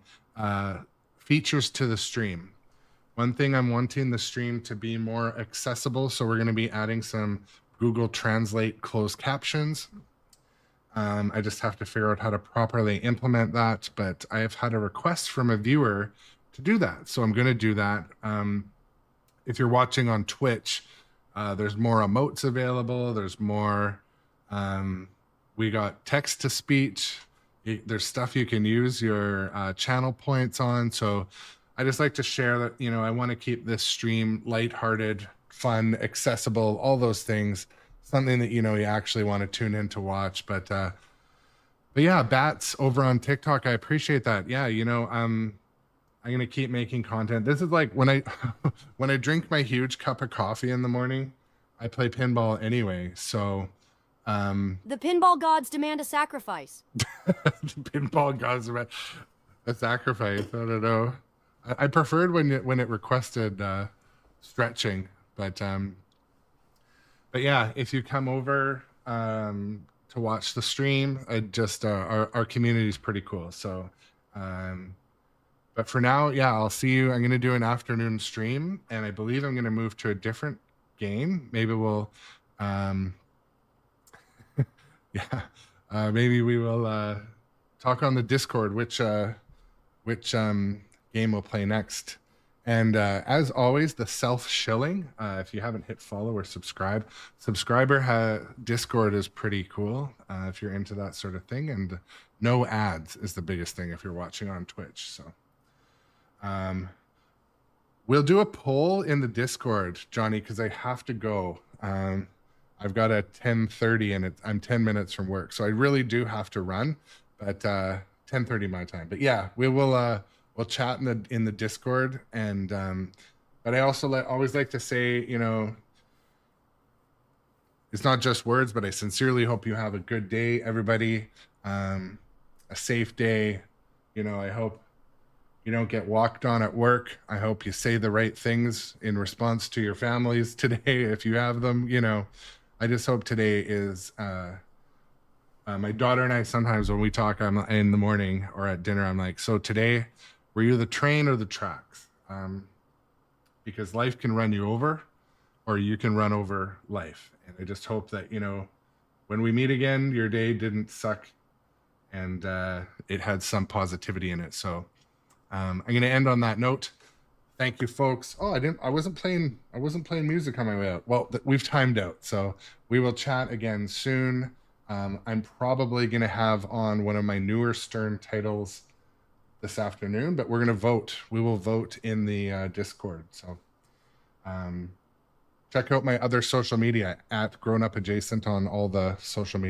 features to the stream. One thing, I'm wanting the stream to be more accessible. So we're going to be adding some Google Translate closed captions. I just have to figure out how to properly implement that, but I have had a request from a viewer to do that. So I'm going to do that. If you're watching on Twitch, there's more emotes available. There's more, we got text to speech. There's stuff you can use your channel points on. So I just like to share that, I want to keep this stream lighthearted, fun, accessible, all those things. Something that you actually want to tune in to watch. But yeah, Bats over on TikTok, I appreciate that. Yeah, I'm gonna keep making content. This is like when I when I drink my huge cup of coffee in the morning, I play pinball anyway. So The pinball gods demand a sacrifice. the pinball gods are a sacrifice. I don't know. I preferred when it requested stretching, but yeah, if you come over to watch the stream, our community is pretty cool. So, but for now, yeah, I'll see you. I'm going to do an afternoon stream, and I believe I'm going to move to a different game. Maybe we'll, maybe we will talk on the Discord which game we'll play next. And as always, the self-shilling, if you haven't hit follow or subscribe, Discord is pretty cool if you're into that sort of thing. And no ads is the biggest thing if you're watching on Twitch. So we'll do a poll in the Discord, Johnny, because I have to go. I've got a 10:30 and I'm 10 minutes from work. So I really do have to run, but 10:30 my time. But yeah, we will... we'll chat in the Discord, and but I also always like to say, it's not just words, but I sincerely hope you have a good day, everybody. A safe day. I hope you don't get walked on at work. I hope you say the right things in response to your families today, if you have them. I just hope today is. My daughter and I, sometimes when we talk in the morning or at dinner, I'm like, so today, were you the train or the tracks? Because life can run you over, or you can run over life. And I just hope that, when we meet again, your day didn't suck and it had some positivity in it. So I'm going to end on that note. Thank you, folks. Oh, I wasn't playing music on my way out. Well, we've timed out. So we will chat again soon. I'm probably going to have on one of my newer Stern titles this afternoon, but we're going to vote. We will vote in the Discord. So check out my other social media at Grown Up Adjacent on all the social media.